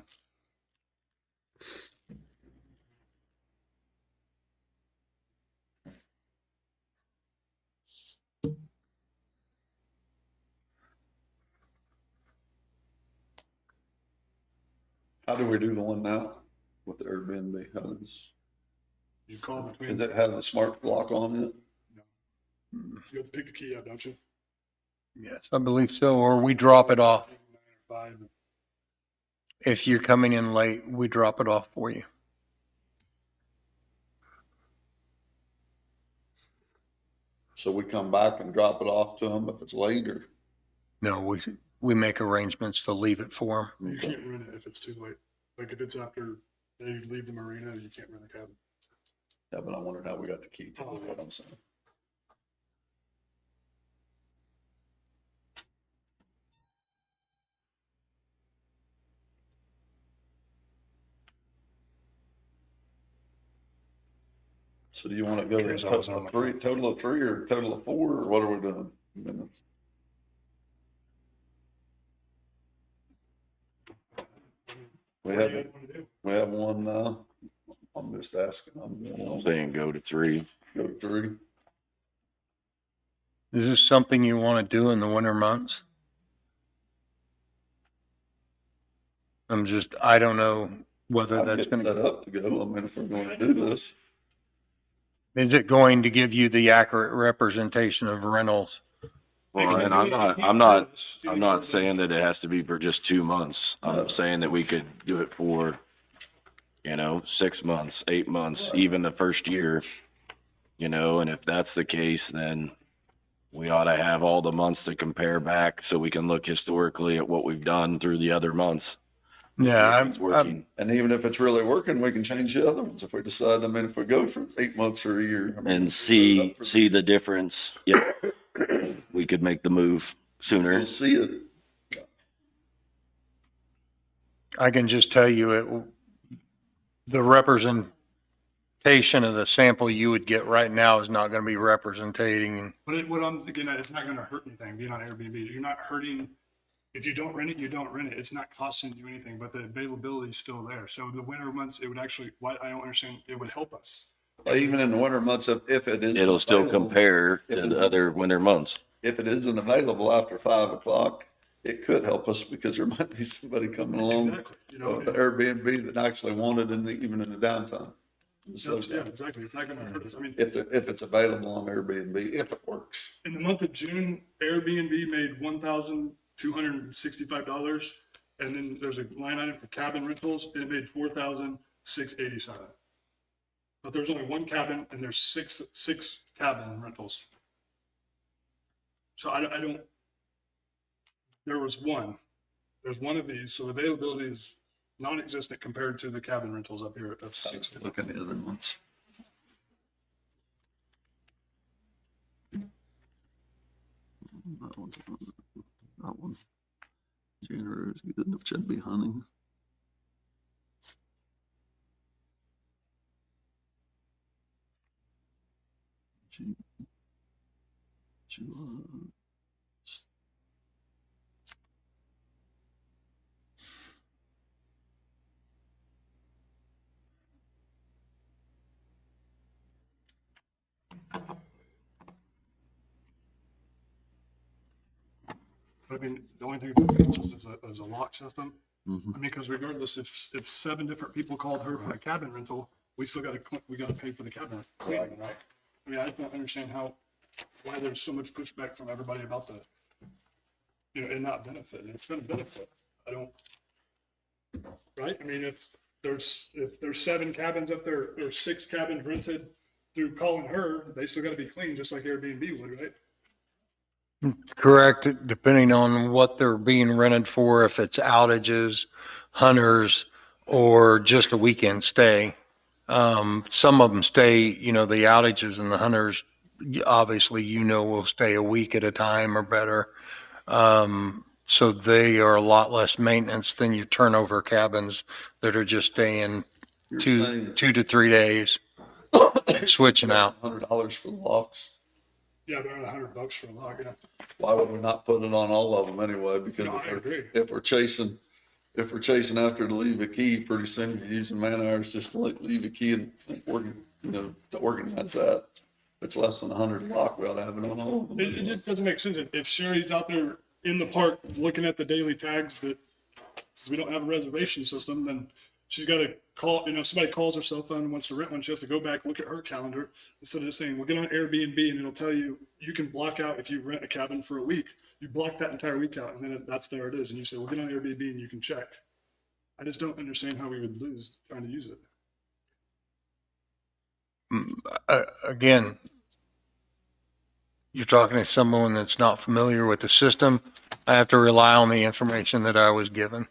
How do we do the one now with the Airbnb? How does, You call does between, it have the smart lock on it? you have to pick the key up, don't you? Yes, I believe so. Or we drop it off. 9 or 5. If you're coming in late, we drop it off for you. So we come back and drop it off to them if it's late, or? No, we make arrangements to leave it for them. You can't rent it if it's too late. Like if it's after they leave the marina, you can't rent a cabin. Yeah, but I wondered how we got the key to it, what I'm saying. So do you want to go to a total of 3, or total of 4, or what are we doing? We What do have, you guys want to do? we have one now. I'm just asking. I'm I'm going to saying go to 3. go to 3. Is this something you want to do in the winter months? I don't know whether I'll that's get going set to, up to go. I mean, if we're going to do this. is it going to give you the accurate representation of rentals? Well, and I'm not saying that it has to be for just 2 months. I'm saying that we could do it for, 6 months, 8 months, even the first year, and if that's the case, then we ought to have all the months to compare back so we can look historically at what we've done through the other months. Yeah, If it's working. And even if it's really working, we can change the other ones if we decide. I mean, if we go for 8 months or a year. I mean, And see the difference. Yeah. We could make the move sooner. We'll see it. I can just tell you the representation of the sample you would get right now is not going to be representing. But what I'm thinking, it's not going to hurt anything being on Airbnb. You're not hurting. If you don't rent it, you don't rent it. It's not costing you anything, but the availability is still there. So the winter months, it would actually, I don't understand, it would help us. Even in the winter months, if it is. It'll still available, compare to the other winter months. If it isn't available after 5 o'clock, it could help us because there might be somebody coming along Exactly. with the Airbnb that actually wanted even in the downtime. So, Yeah, exactly. It's not going to hurt us. I mean, if it's available on Airbnb, if it works. in the month of June, Airbnb made $1,265, and then there's a line item for cabin rentals, and it made $4,687. But there's only one cabin, and there's six cabin rentals. So I don't. There was one. There's one of these, so availability is non-existent compared to the cabin rentals up here of 6. Look at the other ones. That one. January is good, which would be hunting. June, July. I mean, the only thing that fits is a lock system. Mhm. I mean, because regardless, if 7 different people called her for a cabin rental, we still we gotta pay for the cabin cleaning, right? I mean, I don't understand why there's so much pushback from everybody about it not benefiting. It's gonna benefit. I don't, right? I mean, if there's 7 cabins up there, or 6 cabins rented through calling her, they still gotta be clean, just like Airbnb would, right? Correct, depending on what they're being rented for, if it's outages, hunters, or just a weekend stay. Some of them stay, the outages and the hunters, obviously, will stay a week at a time or better. So they are a lot less maintenance than your turnover cabins that are just staying You're two saying to 3 days, switching out. $100 for the locks. Yeah, they're $100 for a lock, yeah. Why would we not put it on all of them anyway? Because No, I agree. if we're chasing after to leave a key, pretty soon you're using man hours just to leave a key and working, to organize that. If it's less than 100 lock, we ought to have it on all of them. It just doesn't make sense. If Sherry's out there in the park looking at the daily tags because we don't have a reservation system, then she's got to call, if somebody calls her cell phone and wants to rent one, she has to go back, look at her calendar instead of just saying, well, get on Airbnb and it'll tell you, you can block out if you rent a cabin for a week, you block that entire week out and then there it is. And you say, well, get on Airbnb and you can check. I just don't understand how we would lose trying to use it. Again, you're talking to someone that's not familiar with the system. I have to rely on the information that I was given.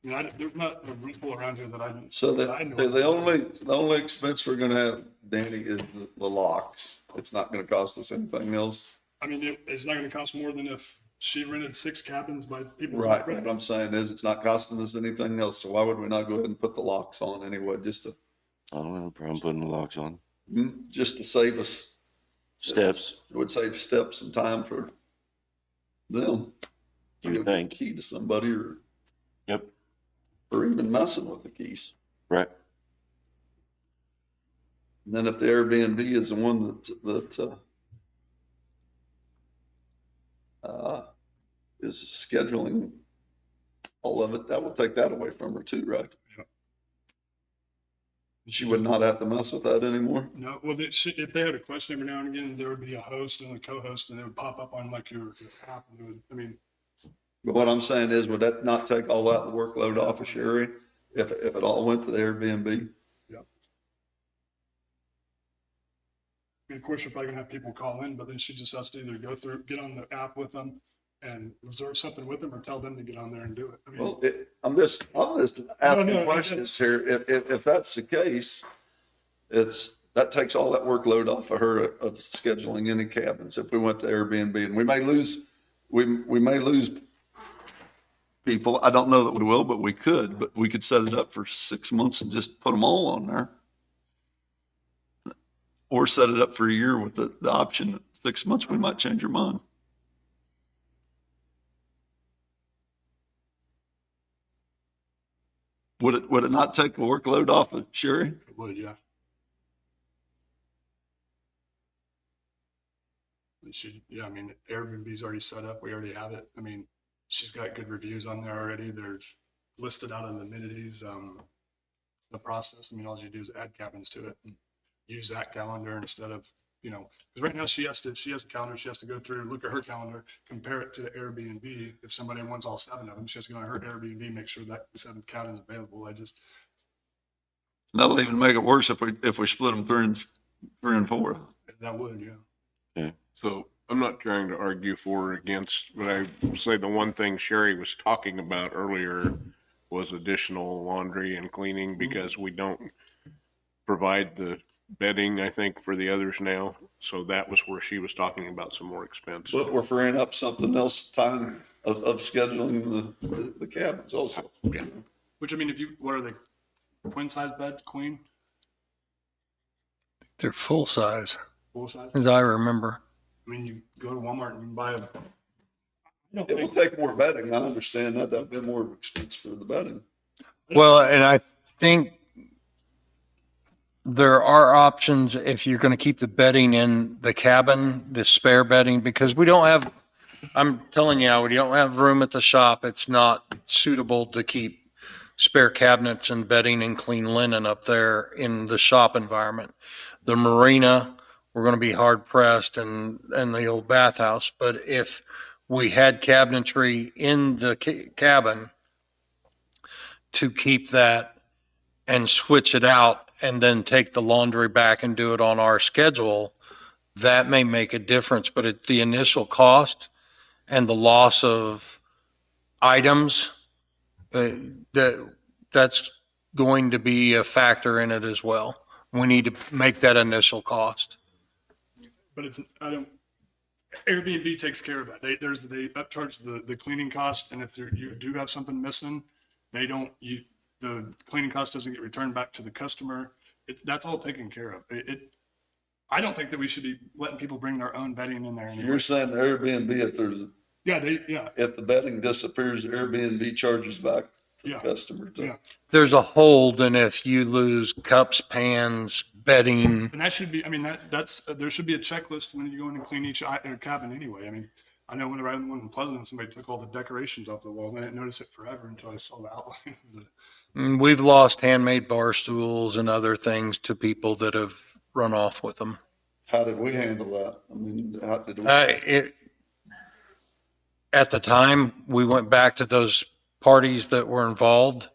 I mean, there's not a rental around here that I didn't. So that I know the of. only expense we're gonna have, Danny, is the locks. It's not gonna cost us anything else. I mean, it's not going to cost more than if she rented 6 cabins by people. Right, what I'm saying is it's not costing us anything else, so why would we not go ahead and put the locks on anyway, I don't have a problem putting the locks on. just to save us Steps, It would save steps and time for them. you would think. Key to somebody Yep, or even messing with the keys. right. And then if the Airbnb is the one that is scheduling all of it, that will take that away from her too, right? Yep. She would not have to mess with that anymore. No, well, if they had a question every now and again, there would be a host and a co-host, and it would pop up on like your app. And it would, I mean, But what I'm saying is, would that not take all that workload off of Sherry if it all went to the Airbnb? yeah. I mean, of course, you're probably gonna have people call in, but then she just has to either get on the app with them and reserve something with them, or tell them to get on there and do it. I mean, Well, I'm just asking no, questions here. If that's the case, that takes all that workload off of her of scheduling any cabins if we went to Airbnb, and we may lose people. I don't know that we will, but we could set it up for 6 months and just put them all on there. Or set it up for a year with the option that 6 months, we might change our mind. Would it not take the workload off of Sherry? it would, yeah. I mean, Airbnb's already set up. We already have it. I mean, she's got good reviews on there already. There's listed out in the amenities, the process. I mean, all you do is add cabins to it and use that calendar instead of, because right now she has a calendar. She has to go through, look at her calendar, compare it to the Airbnb. If somebody wants all 7 of them, she has to go on her Airbnb, make sure that 7th cabin is available. That'll even make it worse if we split them 3 and 4. That would, yeah. So I'm not trying to argue for or against, but I will say the one thing Sherry was talking about earlier was additional laundry and cleaning because we don't provide the bedding, I think, for the others now. So that was where she was talking about some more expense. But we're freeing up something else, time of scheduling the cabins also. Yeah. Which, I mean, what are they, queen size beds, queen, They're full size, full size? as I remember. I mean, you go to Walmart and you can buy a. It will take more bedding. I understand that. That'd be more expense for the bedding. Well, and I think there are options if you're going to keep the bedding in the cabin, the spare bedding, because we don't have, I'm telling you, we don't have room at the shop. It's not suitable to keep spare cabinets and bedding and clean linen up there in the shop environment. The marina, we're going to be hard pressed, and the old bathhouse. But if we had cabinetry in the cabin to keep that and switch it out and then take the laundry back and do it on our schedule, that may make a difference. But at the initial cost and the loss of items, that's going to be a factor in it as well. We need to make that initial cost. But Airbnb takes care of that. They upcharge the cleaning cost, and if you do have something missing, the cleaning cost doesn't get returned back to the customer. That's all taken care of. I don't think that we should be letting people bring their own bedding in there anymore. You're saying Airbnb, if the bedding disappears, Airbnb charges back to the customer. Yeah. There's a hold, and if you lose cups, pans, bedding, And that should be, I mean, there should be a checklist when you go in and clean each cabin anyway. I mean, I know when I was in Pleasant, somebody took all the decorations off the walls. I didn't notice it forever until I saw the outline of the. we've lost handmade bar stools and other things to people that have run off with them. How did we handle that? I mean, how did we? At the time, we went back to those parties that were involved.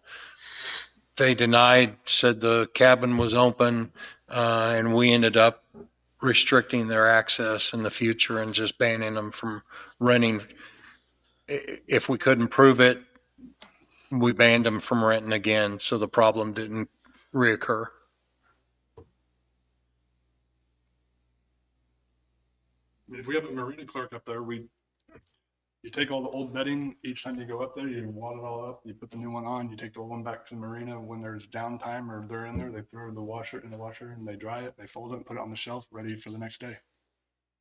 They denied, said the cabin was open, and we ended up restricting their access in the future and just banning them from renting. If we couldn't prove it, we banned them from renting again, so the problem didn't reoccur. I mean, if we have a marina clerk up there, you take all the old bedding each time you go up there, you wad it all up, you put the new one on, you take the old one back to the marina when there's downtime or they're in there, they throw the washer in the washer and they dry it, they fold it and put it on the shelf ready for the next day.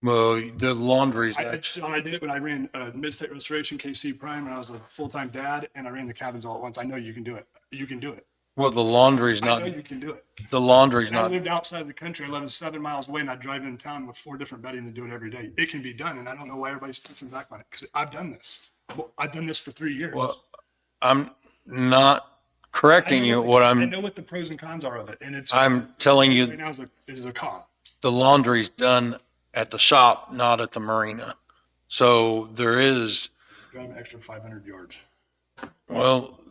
Well, the laundry's I did it when I ran Mid-State Restoration, KC Prime, and I was a full-time dad and I ran the cabins all at once. I know you can do it. You can do it. well, the laundry's I know not, you can do it. the laundry's And I not, lived outside of the country. I lived 7 miles away and I drive in town with 4 different bedding and do it every day. It can be done. And I don't know why everybody's pushing back on it because I've done this. Well, I've done this for 3 years. well, I'm not correcting you. I know what the pros and cons are of it. And I'm telling you, right now is a con. the laundry's done at the shop, not at the marina. So there is, Drive an extra 500 yards. well,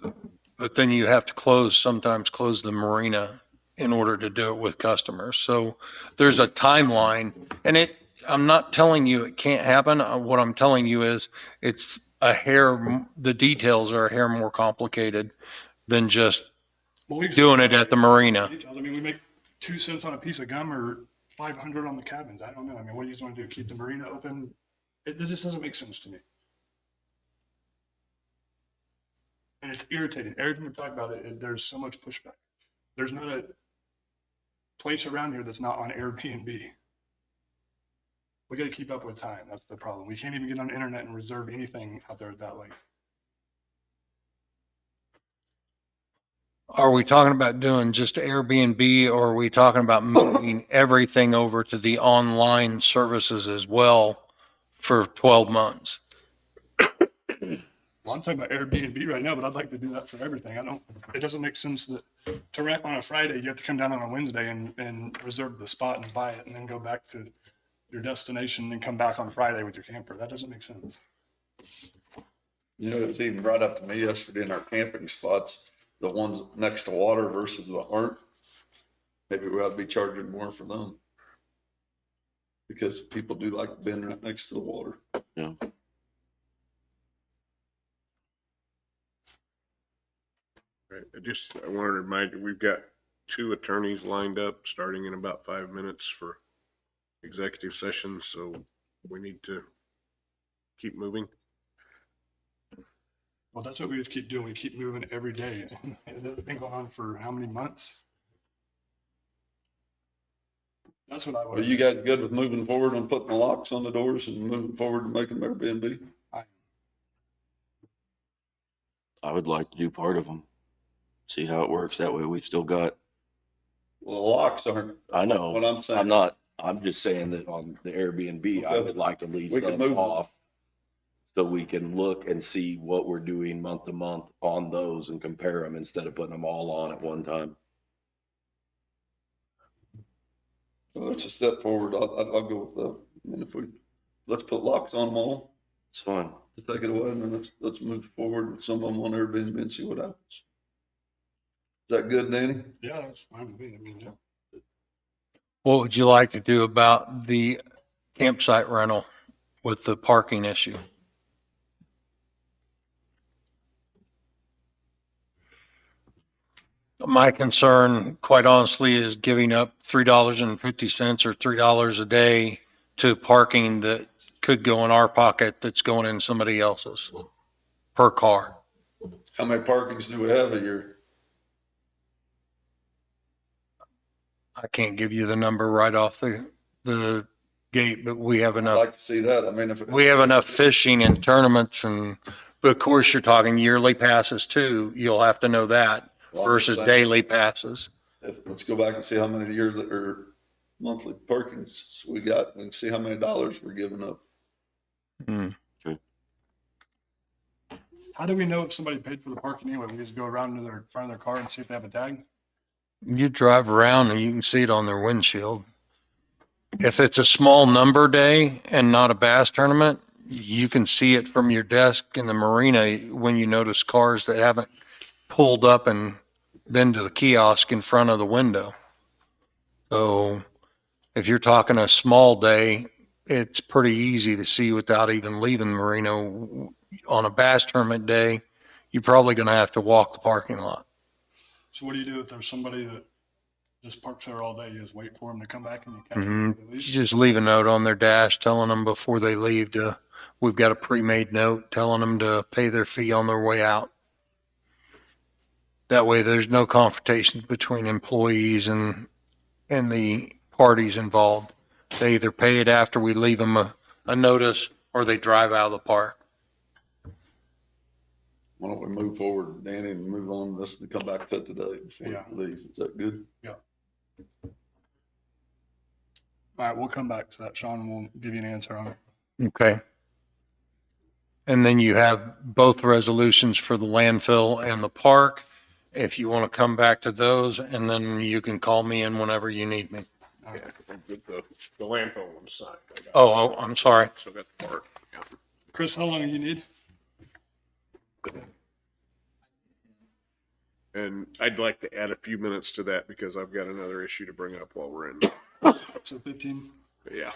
but then you have to sometimes close the marina in order to do it with customers. So there's a timeline, and I'm not telling you it can't happen. What I'm telling you is the details are a hair more complicated than just doing it at the marina. Details. I mean, we make 2 cents on a piece of gum or 500 on the cabins. I don't know. I mean, what do you want to do? Keep the marina open? It just doesn't make sense to me. And it's irritating. Every time we talk about it, there's so much pushback. There's not a place around here that's not on Airbnb. We got to keep up with time. That's the problem. We can't even get on the internet and reserve anything out there that late. Are we talking about doing just Airbnb, or are we talking about moving everything over to the online services as well for 12 months? Well, I'm talking about Airbnb right now, but I'd like to do that for everything. It doesn't make sense that to rent on a Friday, you have to come down on a Wednesday and reserve the spot and buy it and then go back to your destination and come back on Friday with your camper. That doesn't make sense. You know, it was even brought up to me yesterday in our camping spots, the ones next to water versus the aren't. Maybe we ought to be charging more for them. Because people do like being right next to the water. Yeah. Right. I want to remind you, we've got 2 attorneys lined up starting in about 5 minutes for executive session, so we need to keep moving. Well, that's what we just keep doing. We keep moving every day. It's been going on for how many months? That's what I Are would. you guys good with moving forward on putting the locks on the doors and moving forward and making them Airbnb? I would like to do part of them. See how it works. That way we've still got, Well, the locks aren't I know. what I'm saying. I'm just saying that on the Airbnb, I Okay. would like to leave We can them move them. off so we can look and see what we're doing month to month on those and compare them instead of putting them all on at one time. Well, that's a step forward. I'll go with that. I mean, let's put locks on them all, It's fun. to take it away, and then let's move forward with some of them on Airbnb and see what happens. Is that good, Danny? Yeah, that's fine with me. I mean, yeah. What would you like to do about the campsite rental with the parking issue? My concern, quite honestly, is giving up $3.50 or $3 a day to parking that could go in our pocket that's going in somebody else's per car. How many parkings do we have a year? I can't give you the number right off the gate, but we have I'd enough. like to see that. I mean, if. We have enough fishing and tournaments and, but of course, you're talking yearly passes too. You'll have to know that Well, I'm versus saying- daily passes. Let's go back and see how many years or monthly parkings we got and see how many dollars we're giving up. How do we know if somebody paid for the parking anyway? We just go around to their front of their car and see if they have a tag? You drive around and you can see it on their windshield. If it's a small number day and not a bass tournament, you can see it from your desk in the marina when you notice cars that haven't pulled up and been to the kiosk in front of the window. So if you're talking a small day, it's pretty easy to see without even leaving the marina. On a bass tournament day, you're probably going to have to walk the parking lot. So what do you do if there's somebody that just parks there all day? You just wait for them to come back and you catch Mhm. them before they You leave? just leave a note on their dash telling them before they leave we've got a pre-made note telling them to pay their fee on their way out. That way there's no confrontations between employees and the parties involved. They either pay it after we leave them a notice or they drive out of the park. Why don't we move forward, Danny, and move on this and come back to it today before Yeah. we leave? Is that good? All right, we'll come back to that, Sean, and we'll give you an answer on it. Okay. And then you have both resolutions for the landfill and the park. If you want to come back to those, and then you can call me in whenever you need me. Yeah, get the landfill one signed. I got Oh, I'm sorry. it. Still got the part. Yeah. Chris, how long do you need? And I'd like to add a few minutes to that because I've got another issue to bring up while we're in. So 15? Yeah.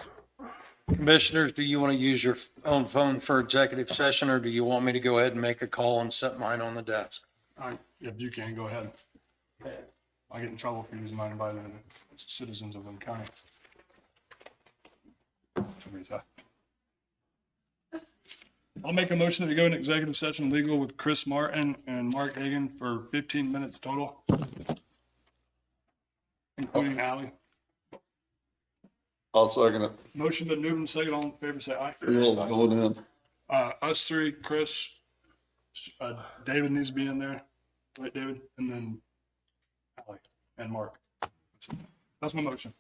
Commissioners, do you want to use your own phone for executive session, or do you want me to go ahead and make a call and set mine on the desk? All right, if you can, go ahead. I get in trouble for using mine by the citizens of Linn County. I'll make a motion that we go into executive session legal with Chris Martin and Mark Hagan for 15 minutes total, including Ally. I'll second it. Motion been moved and second. All in favor, say aye. We'll go in. Us three, Chris, David needs to be in there, right, David? And then Ally and Mark. That's my motion.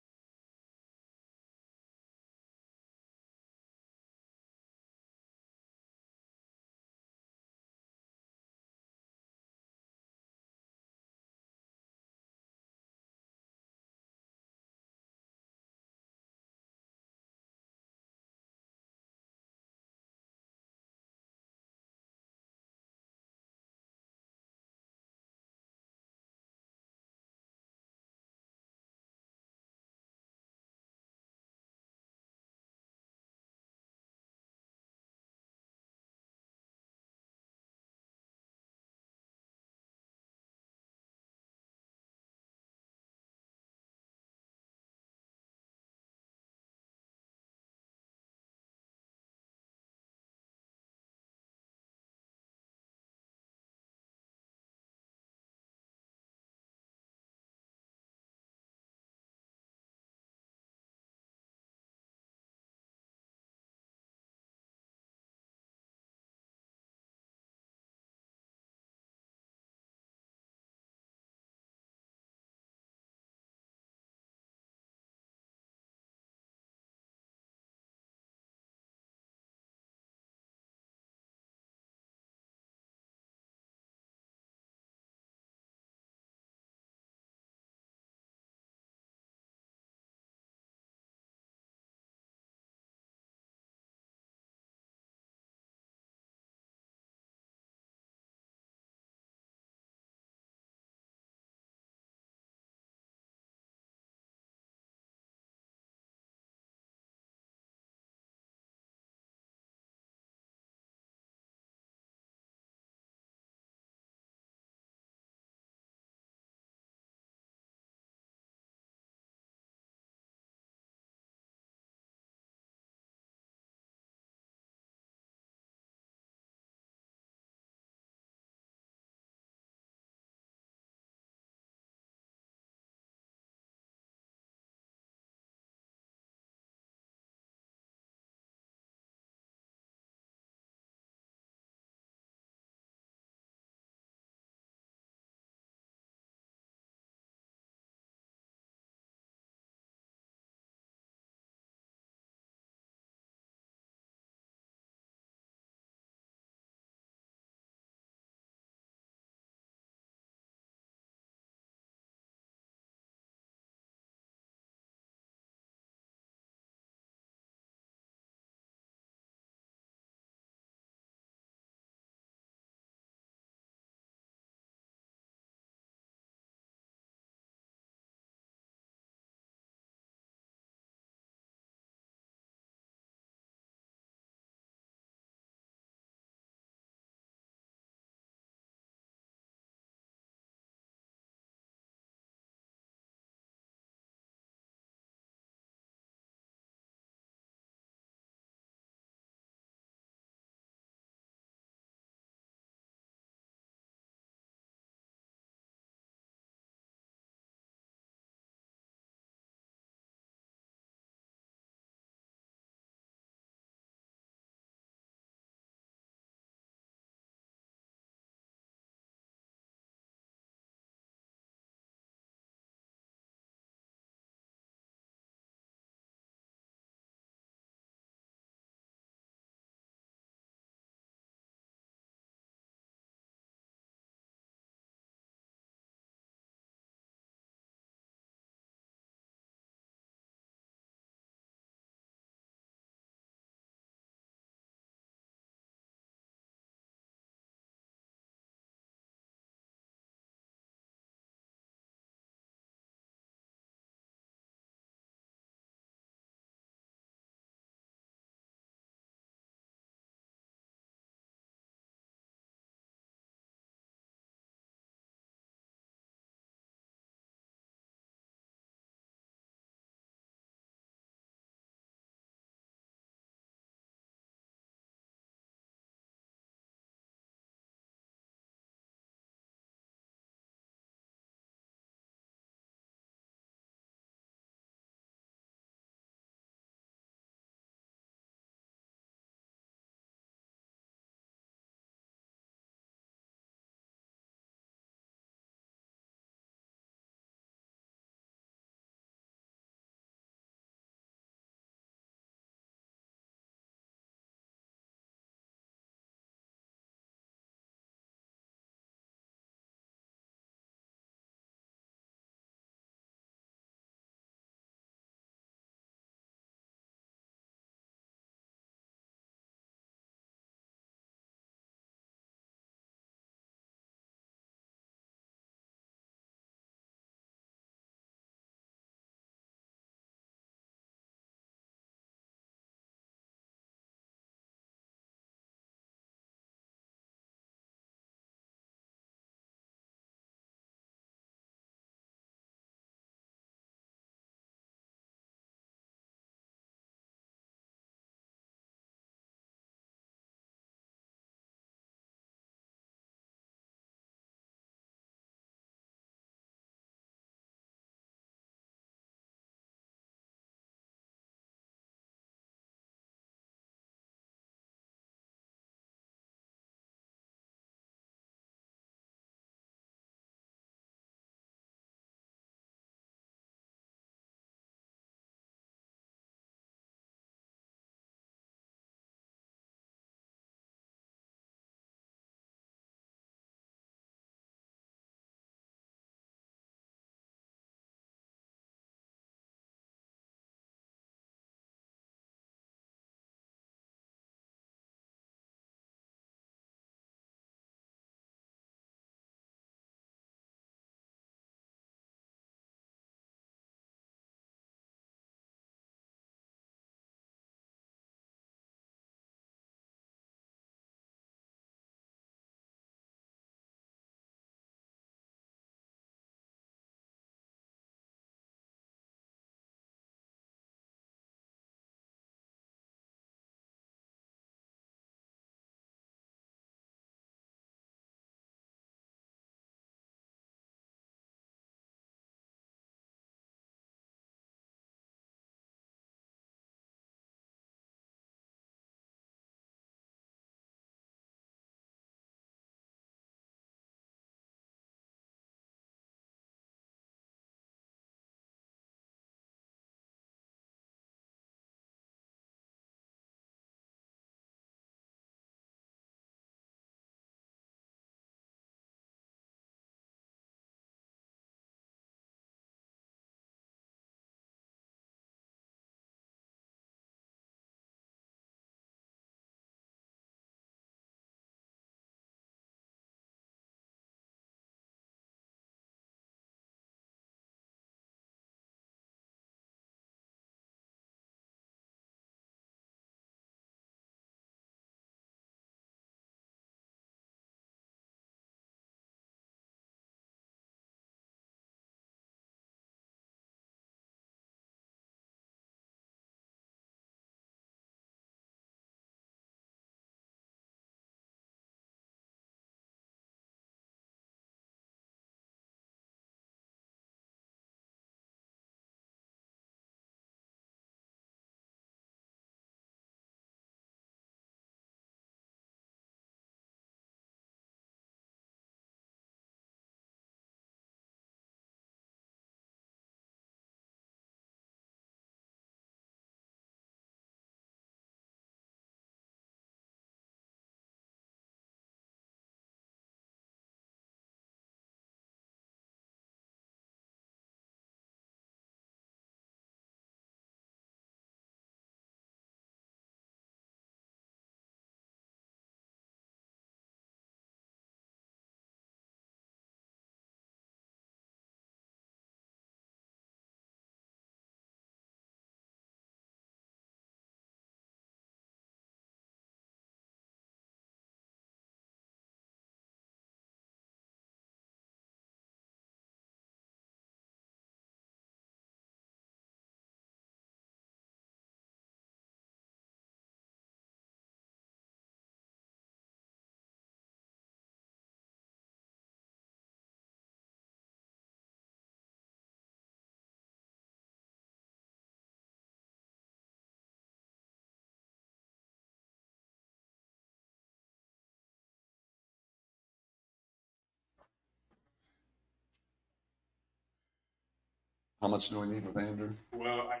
How much do we need with Andrew? Well, I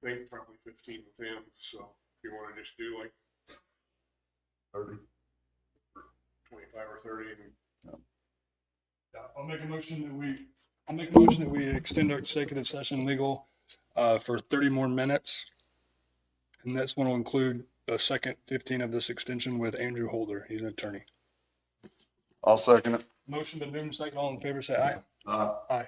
think probably 15 with him, so if you wanna just do like 30? 25 or 30 and Yeah, I'll make a motion that we extend our executive session legal for 30 more minutes. And this one will include a second 15 of this extension with Andrew Holder. He's an attorney. I'll second it. Motion been moved and second. All in favor, say aye. Uh, Aye.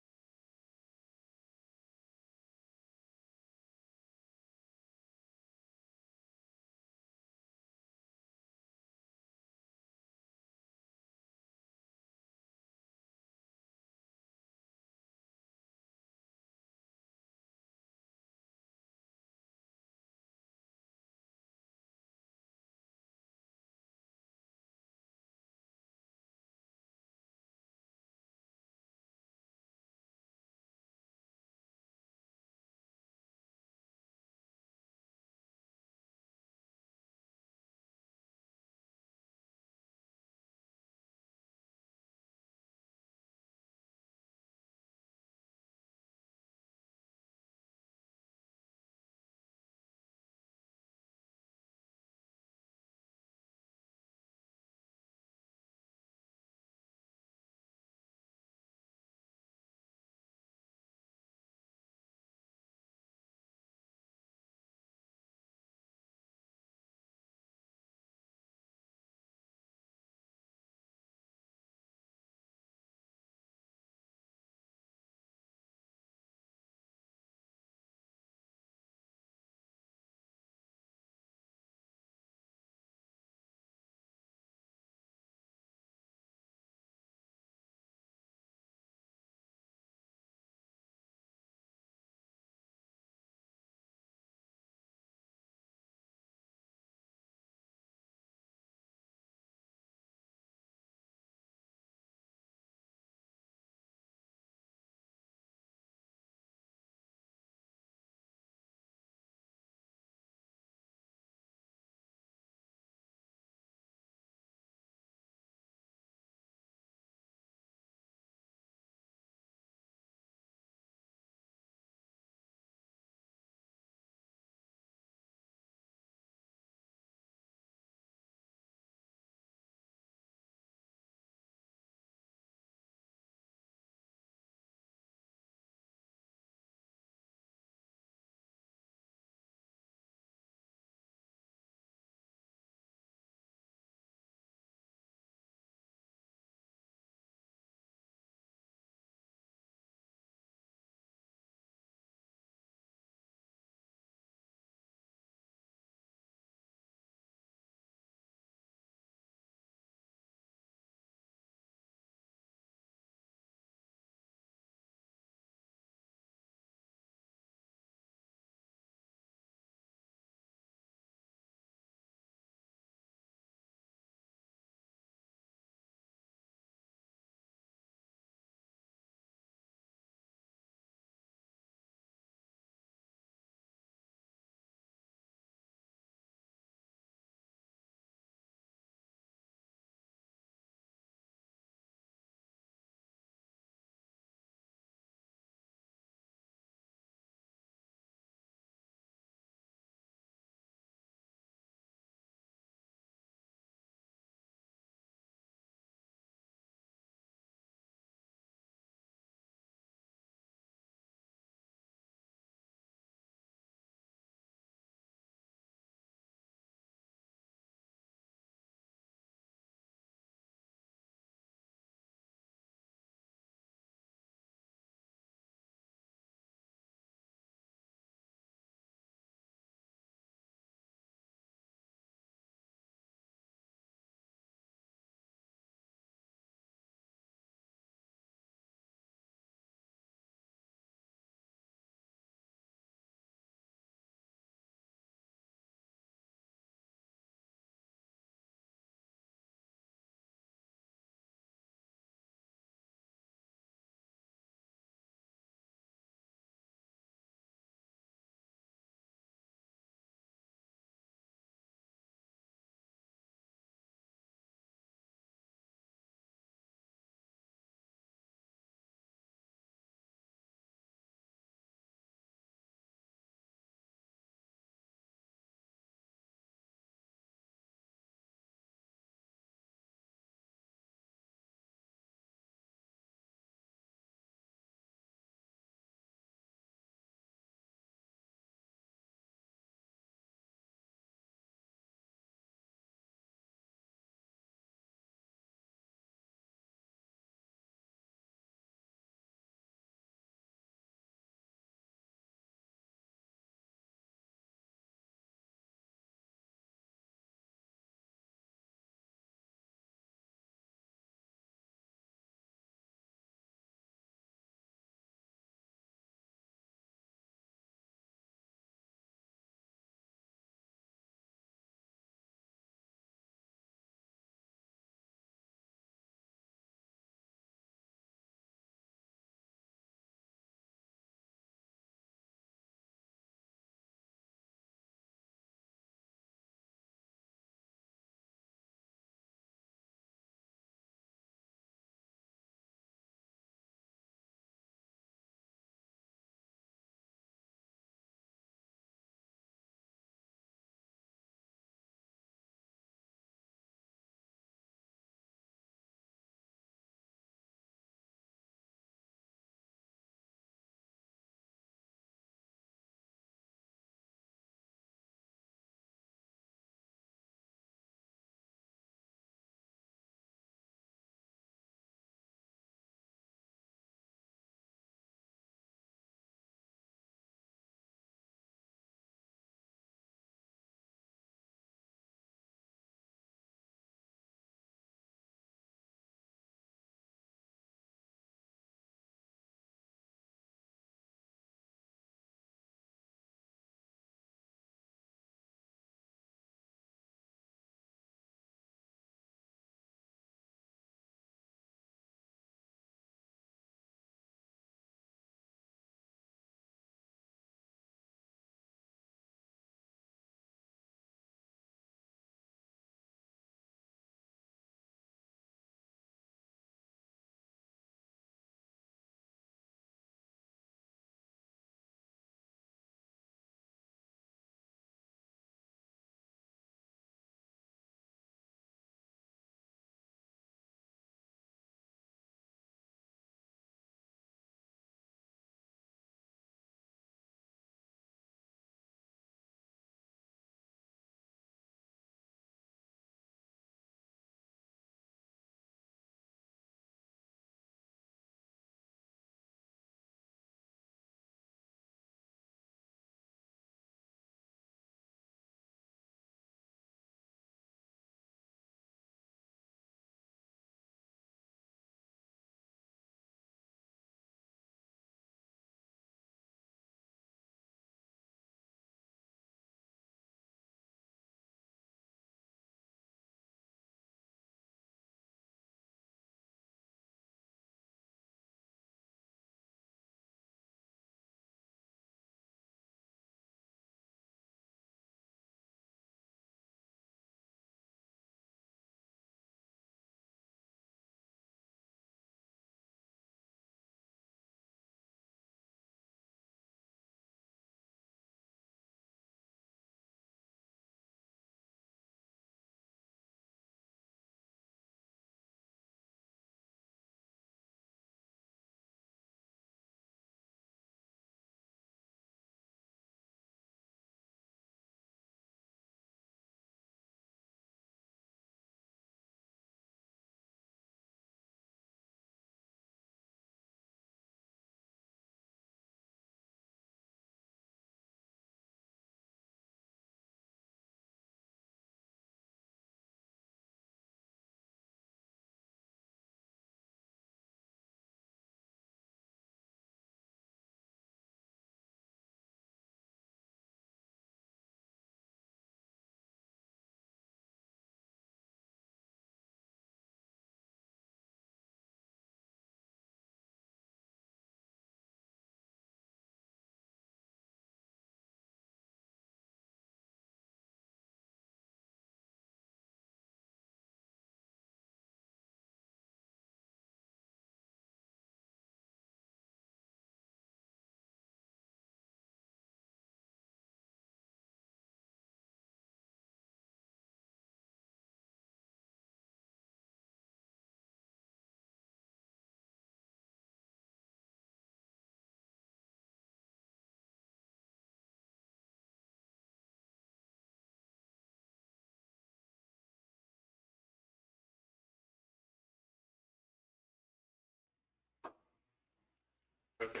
Okay.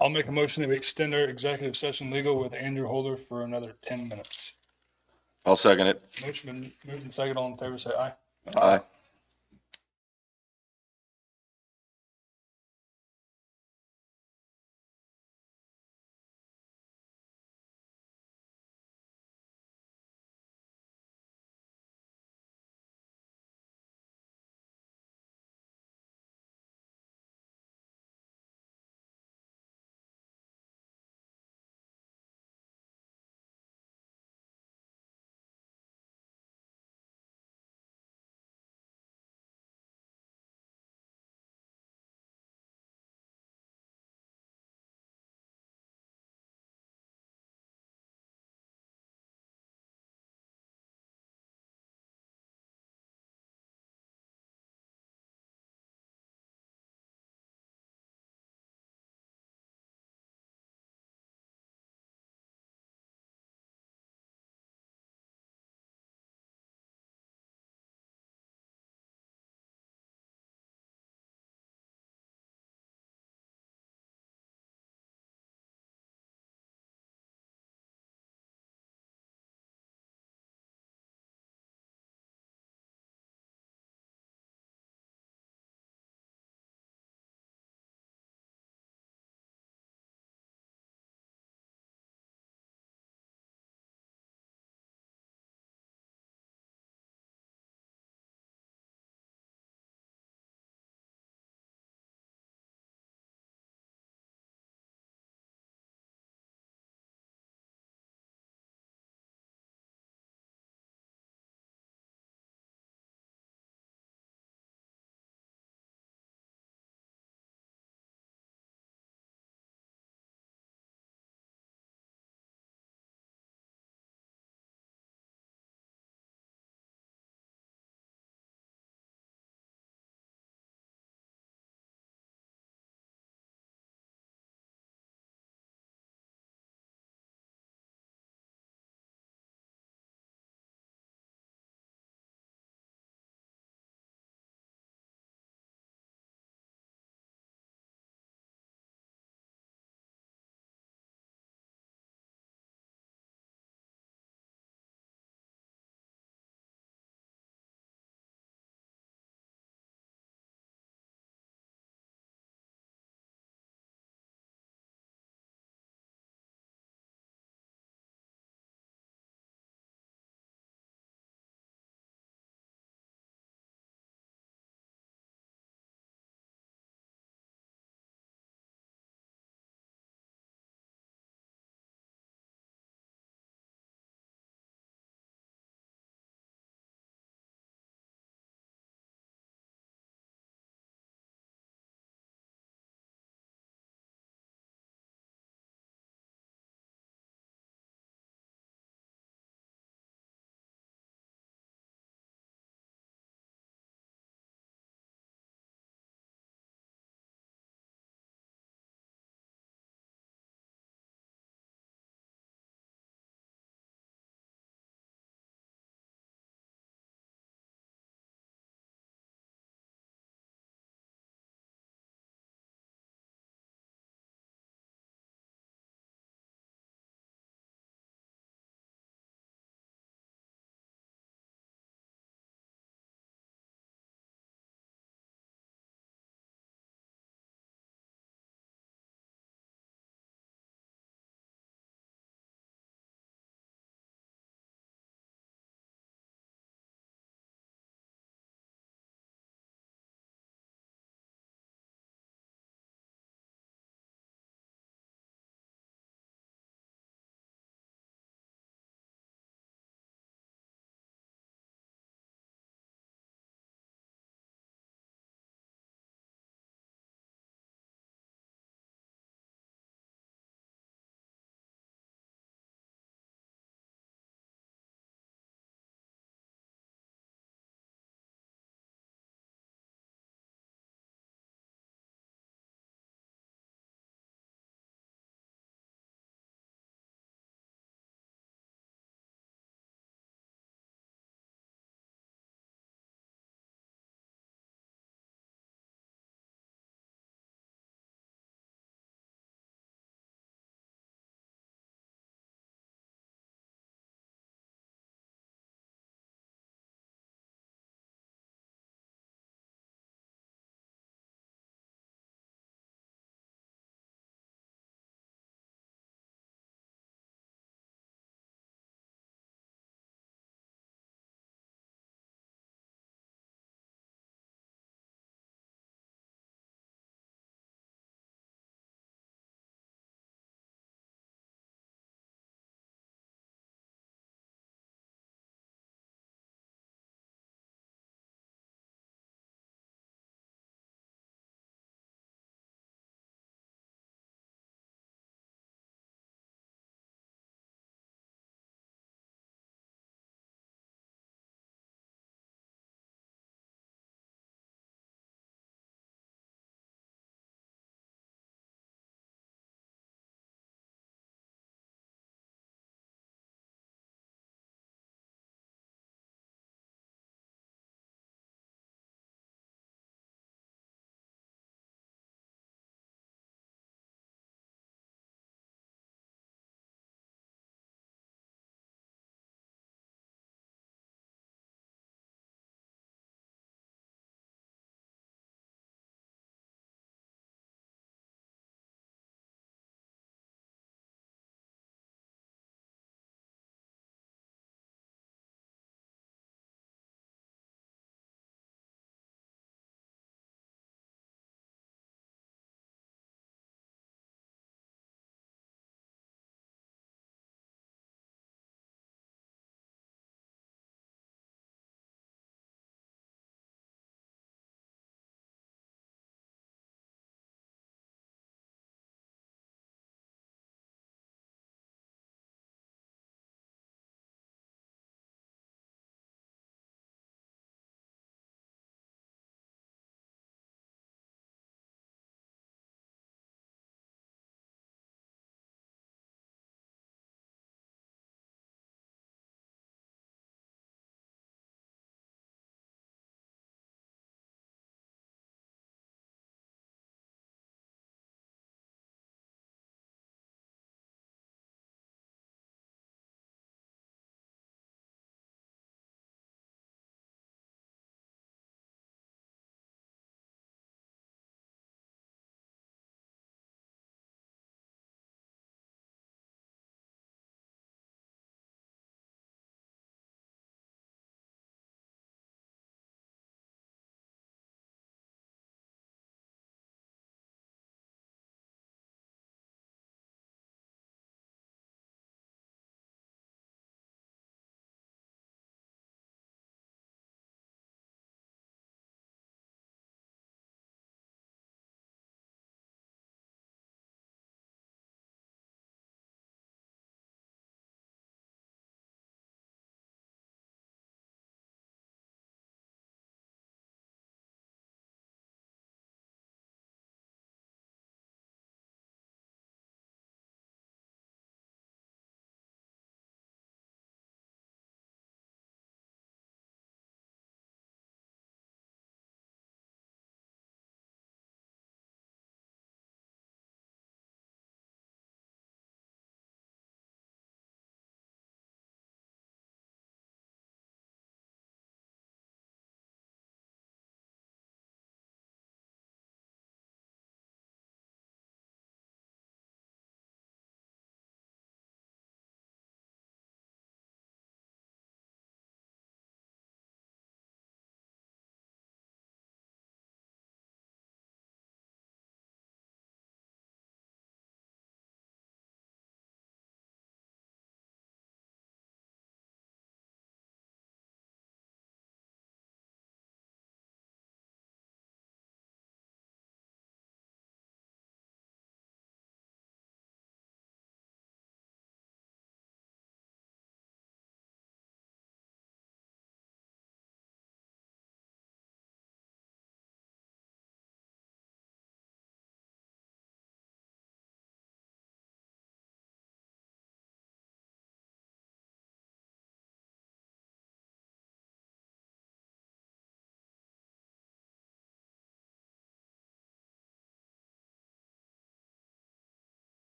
I'll make a motion that we extend our executive session legal with Andrew Holder for another 10 minutes. I'll second it. Motion been moved and second. All in favor, say aye. Aye.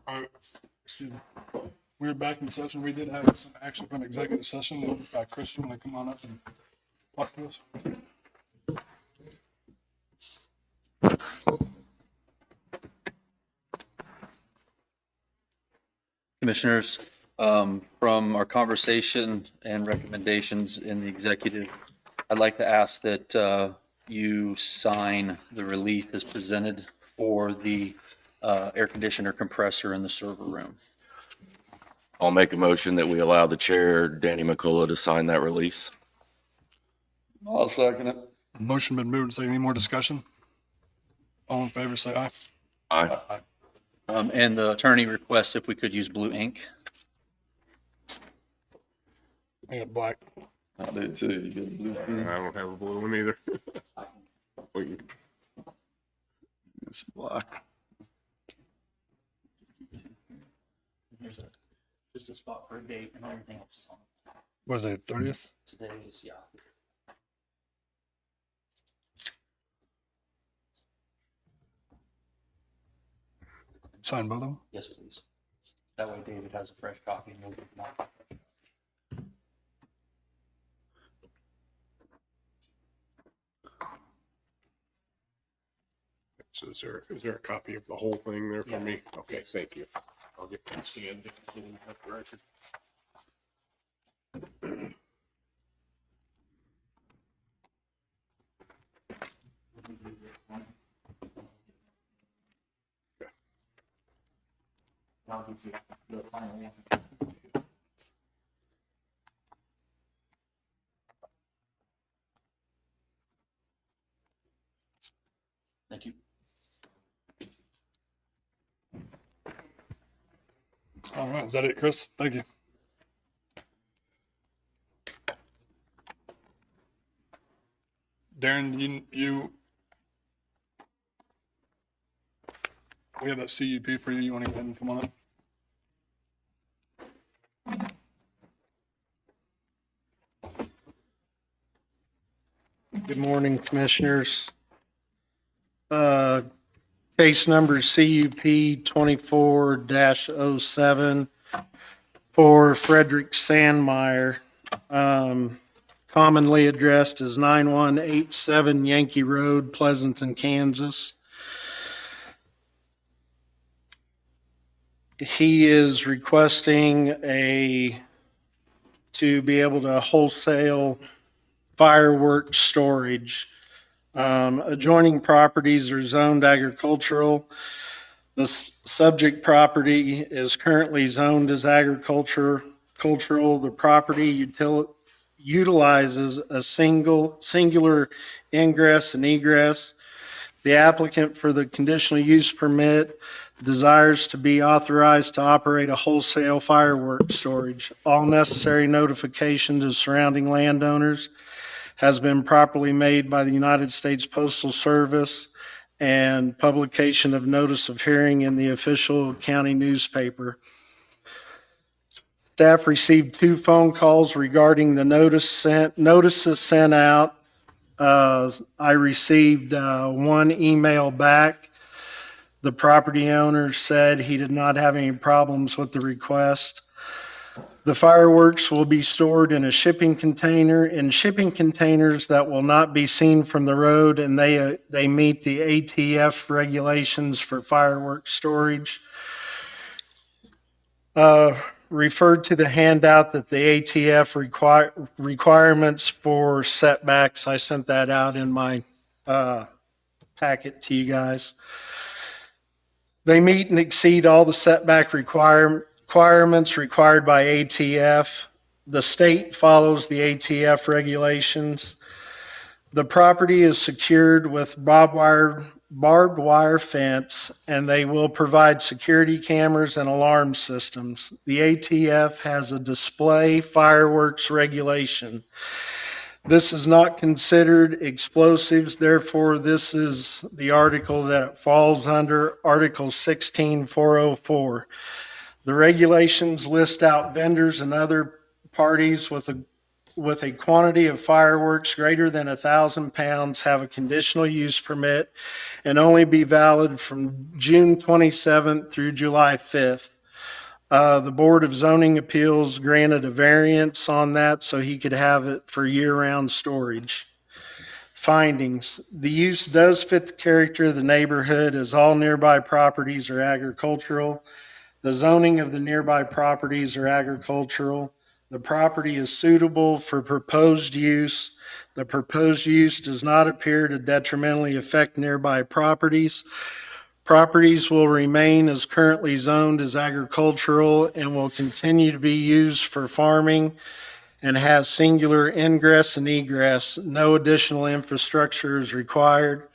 All right, excuse me. We're back in session. We did have some action from executive session. Chris, you want to come on up and talk to us? Commissioners, from our conversation and recommendations in the executive, I'd like to ask that you sign the relief as presented for the air conditioner compressor in the server room. I'll make a motion that we allow the chair, Danny McCullough, to sign that release. I'll second it. Motion been moved. Say any more discussion? All in favor, say aye. Aye. And the attorney requests if we could use blue ink. I got black. I do too. You get a blue pen. I don't have a blue one either. It's black. There's just a spot for a date and everything else is on. What is it, 30th? Today's, yeah. Sign both of them? Yes, please. That way David has a fresh copy and you'll get them out. So is there a copy of the whole thing there for Yeah. me? Okay, Yes. thank you. I'll get that scanned. Getting that record. I'll give you the final one. Thank you. All right, is that it, Chris? Thank you. Darren, we have that CUP for you. You want to go ahead and come on up? Good morning, Commissioners. Case number CUP 24-07 for Frederick Sandmeyer, commonly addressed as 9187 Yankee Road, Pleasanton, Kansas. He is requesting to be able to wholesale fireworks storage. Adjoining properties are zoned agricultural. The subject property is currently zoned as agricultural. The property utilizes a singular ingress and egress. The applicant for the conditional use permit desires to be authorized to operate a wholesale fireworks storage. All necessary notification to surrounding landowners has been properly made by the United States Postal Service and publication of notice of hearing in the official county newspaper. Staff received 2 phone calls regarding the notices sent out. I received 1 email back. The property owner said he did not have any problems with the request. The fireworks will be stored in a shipping container, in shipping containers that will not be seen from the road, and they meet the ATF regulations for fireworks storage. Referred to the handout that the ATF requirements for setbacks. I sent that out in my packet to you guys. They meet and exceed all the setback requirements required by ATF. The state follows the ATF regulations. The property is secured with barbed wire fence, and they will provide security cameras and alarm systems. The ATF has a display fireworks regulation. This is not considered explosives, therefore this is the article that it falls under, Article 16404. The regulations list out vendors and other parties with with a quantity of fireworks greater than 1,000 pounds have a conditional use permit and only be valid from June 27th through July 5th. The Board of Zoning Appeals granted a variance on that so he could have it for year-round storage. Findings: the use does fit the character of the neighborhood as all nearby properties are agricultural. The zoning of the nearby properties are agricultural. The property is suitable for proposed use. The proposed use does not appear to detrimentally affect nearby properties. Properties will remain as currently zoned as agricultural and will continue to be used for farming and has singular ingress and egress. No additional infrastructure is required.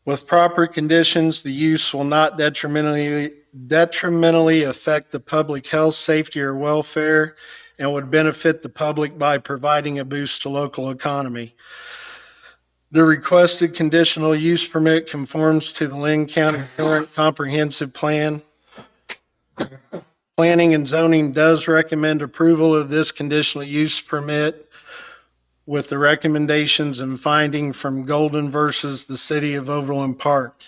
With proper conditions, the use will not detrimentally affect the public health, safety, or welfare and would benefit the public by providing a boost to local economy. The requested conditional use permit conforms to the Linn County Current Comprehensive Plan. Planning and Zoning does recommend approval of this conditional use permit with the recommendations and finding from Golden versus the City of Overland Park.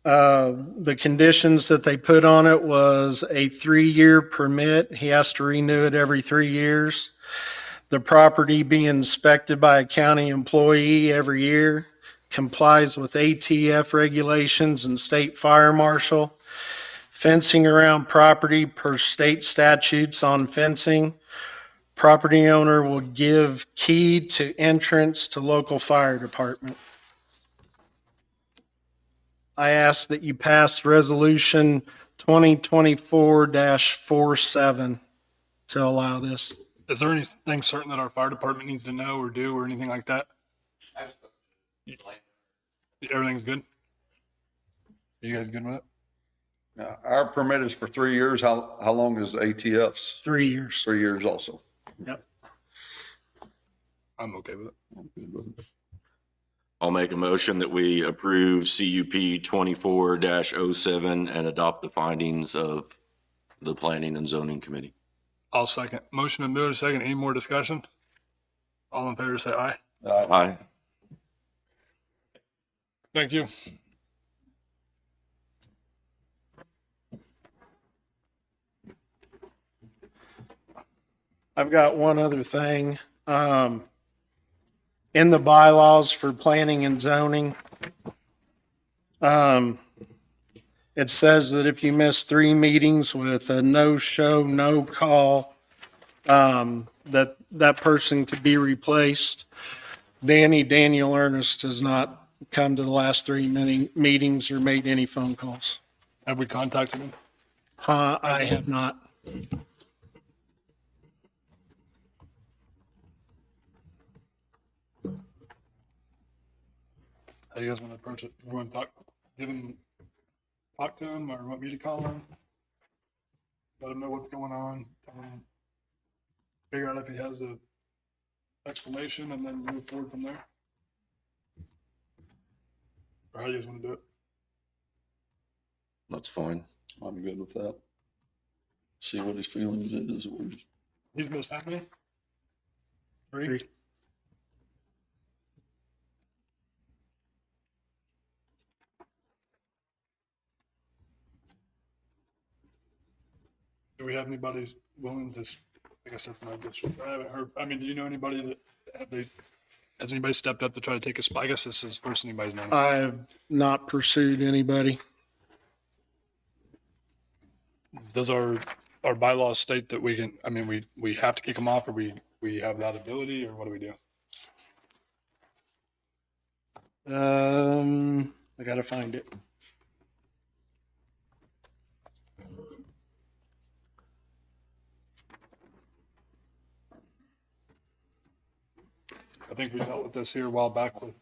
The conditions that they put on it was a 3-year permit. He has to renew it every 3 years. The property be inspected by a county employee every year, complies with ATF regulations and state fire marshal. Fencing around property per state statutes on fencing. Property owner will give key to entrance to local fire department. I ask that you pass resolution 2024-47 to allow this. Is there anything certain that our fire department needs to know or do or anything like that? Everything's good? Are you guys good with it? Now, our permit is for 3 years. How long is ATF's? 3 years. 3 years also. Yep. I'm okay with it. I'll make a motion that we approve CUP 24-07 and adopt the findings of the Planning and Zoning Committee. I'll second. Motion been moved and second. Any more discussion? All in favor, say aye. Aye. Thank you. I've got one other thing. In the bylaws for planning and zoning, it says that if you miss 3 meetings with a no-show, no-call, that person could be replaced. Daniel Ernest has not come to the last 3 meetings or made any phone calls. Have we contacted him? I have not. How you guys want to approach it? You want to talk to him, or want me to call him? Let him know what's going on. Figure out if he has a explanation, and then move forward from there. Or how you guys want to do it? That's fine. I'm good with that. See what his feelings is. He's missed how many? 3? Do we have anybody willing to, I guess that's my district. I haven't heard, I mean, do you know anybody that, has anybody stepped up to try to take a spot? I guess this is first anybody's known. I have not pursued anybody. Does our bylaws state that we can, I mean, we have to kick them off, or we have that ability, or what do we do? I gotta find it. I think we dealt with this here a while back with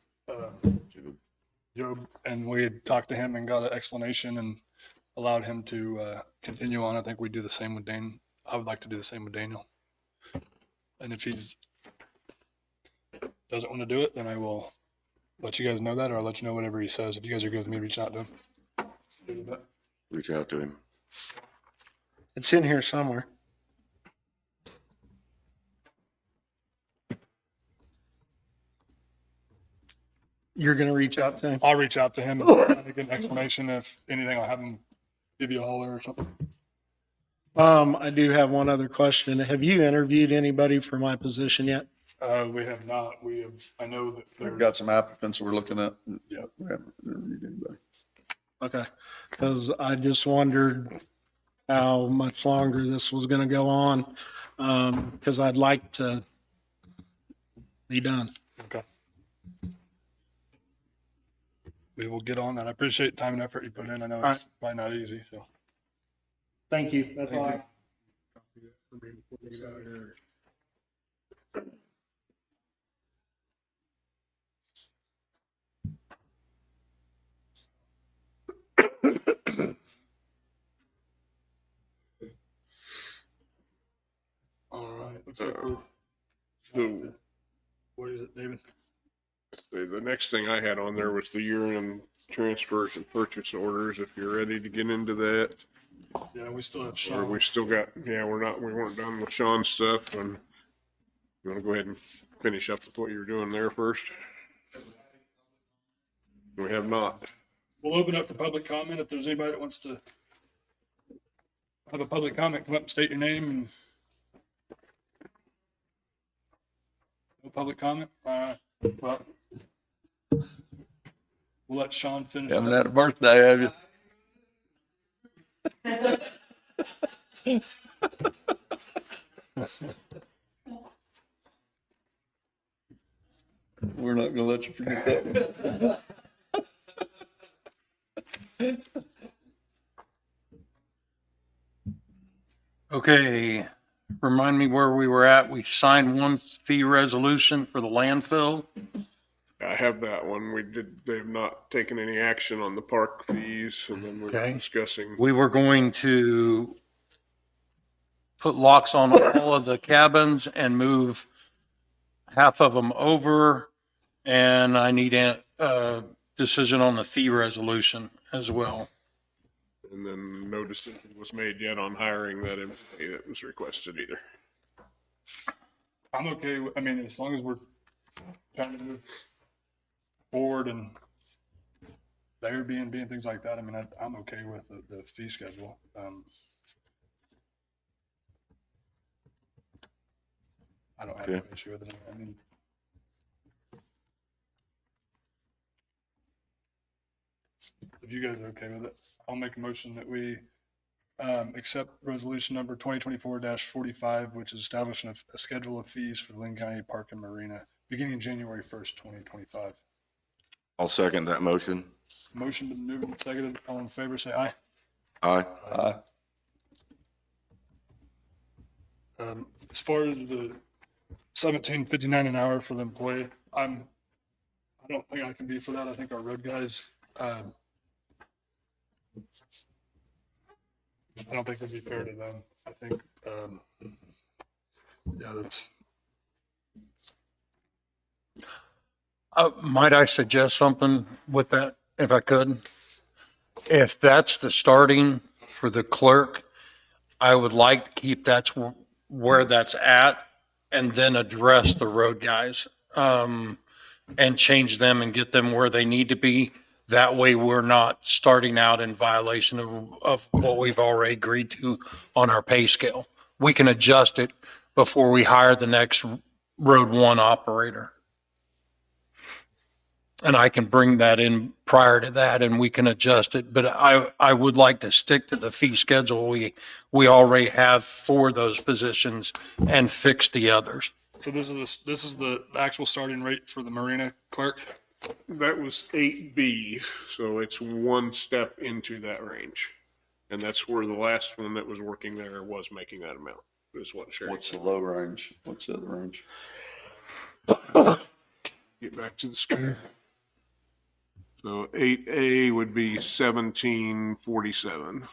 Job, and we had talked to him and got an explanation and allowed him to continue on. I think we do the same with Dane. I would like to do the same with Daniel. And if he's doesn't want to do it, then I will let you guys know that, or I'll let you know whatever he says. If you guys are good with me, reach out to him. Reach out to him. It's in here somewhere. You're going to reach out to him? I'll reach out to him and get an explanation. If anything, I'll have him give you a holler or something. I do have one other question. Have you interviewed anybody for my position yet? We have not. We have, I know that We've there's, got some applicants we're looking at. Yeah. We haven't interviewed anybody. Okay, because I just wondered how much longer this was going to go on, because I'd like to be done. okay. We will get on that. I appreciate the time and effort you put in. I know it's probably not easy, so. Thank you. That's all. Thank All right. Looks like we're, So what is it, David? the next thing I had on there was the year-end transfers and purchase orders. If you're ready to get into that, Yeah, we still have or Sean. we still got, we weren't done with Sean's stuff, and you want to go ahead and finish up with what you were doing there first? We have not. We'll open up for public comment. If there's anybody that wants to have a public comment, come up and state your name and. No public comment? All right. Well, we'll let Sean finish. Haven't up. had a birthday, have you? We're not gonna let you forget that one. Okay, remind me where we were at. We signed one fee resolution for the landfill. I have that one. They have not taken any action on the park fees, and then we're Okay. discussing. We were going to put locks on all of the cabins and move half of them over. And I need a decision on the fee resolution as well. And then no decision was made yet on hiring that employee that was requested either. I'm okay. I mean, as long as we're trying to move forward and the Airbnb and things like that, I mean, I'm okay with the fee schedule. I don't have an issue with it. I mean, if you guys are okay with it, I'll make a motion that we accept resolution number 2024-45, which is establishing a schedule of fees for the Linn County Park and Marina beginning January 1st, 2025. I'll second that motion. Motion been moved and seconded. All in favor, say aye. Aye. Aye. As far as the $17.59 an hour for the employee, I don't think I can be for that. I think our road guys, I don't think that'd be fair to them. I think, yeah, that's, Might I suggest something with that, if I could? If that's the starting for the clerk, I would like to keep that's where that's at and then address the road guys, and change them and get them where they need to be. That way we're not starting out in violation of what we've already agreed to on our pay scale. We can adjust it before we hire the next Road 1 operator. And I can bring that in prior to that and we can adjust it. But I would like to stick to the fee schedule we already have for those positions and fix the others. so this is the actual starting rate for the marina clerk. That was 8B, so it's one step into that range. And that's where the last one that was working there was making that amount, is what Sherry What's the said. low range? What's the other range? Get back to the screen. So 8A would be 1747.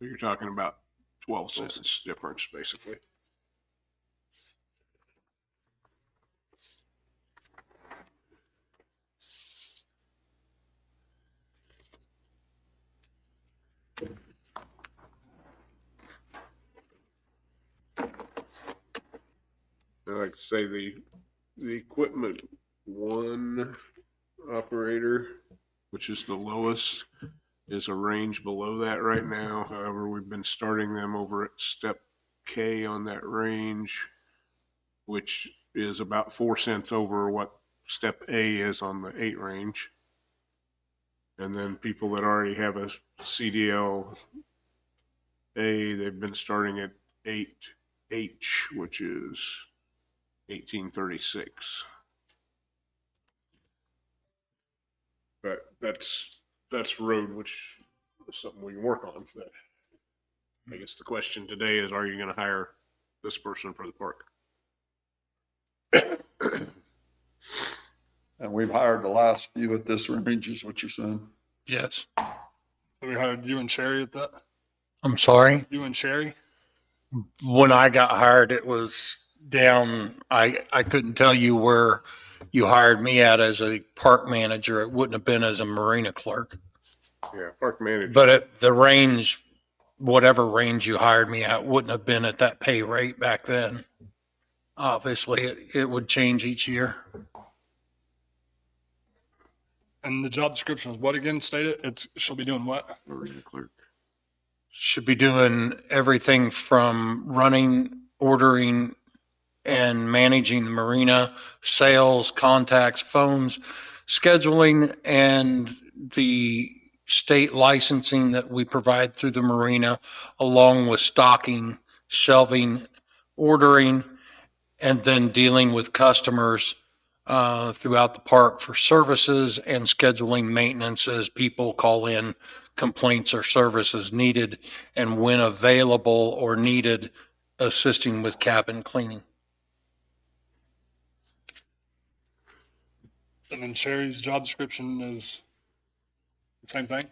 You're talking about 12 cents difference, basically. Like I say, the equipment one operator, which is the lowest, is a range below that right now. However, we've been starting them over at step K on that range, which is about 4 cents over what step A is on the 8 range. And then people that already have a CDL A, they've been starting at 8H, which is 1836. But that's road, which is something we can work on. But I guess the question today is, are you going to hire this person for the park? And we've hired the last few at this range, is what you're saying? Yes. So we hired you and Sherry at that? I'm sorry. You and Sherry? When I got hired, it was down, I couldn't tell you where you hired me at as a park manager. It wouldn't have been as a marina clerk. Yeah, park manager. But at the range, whatever range you hired me at, wouldn't have been at that pay rate back then. Obviously, it would change each year. And the job description is what again? State it. She'll be doing what? Marina clerk. Should be doing everything from running, ordering, and managing the marina, sales, contacts, phones, scheduling, and the state licensing that we provide through the marina, along with stocking, shelving, ordering, and then dealing with customers throughout the park for services and scheduling maintenance as people call in complaints or services needed, and when available or needed, assisting with cabin cleaning. And then Sherry's job description is the same thing?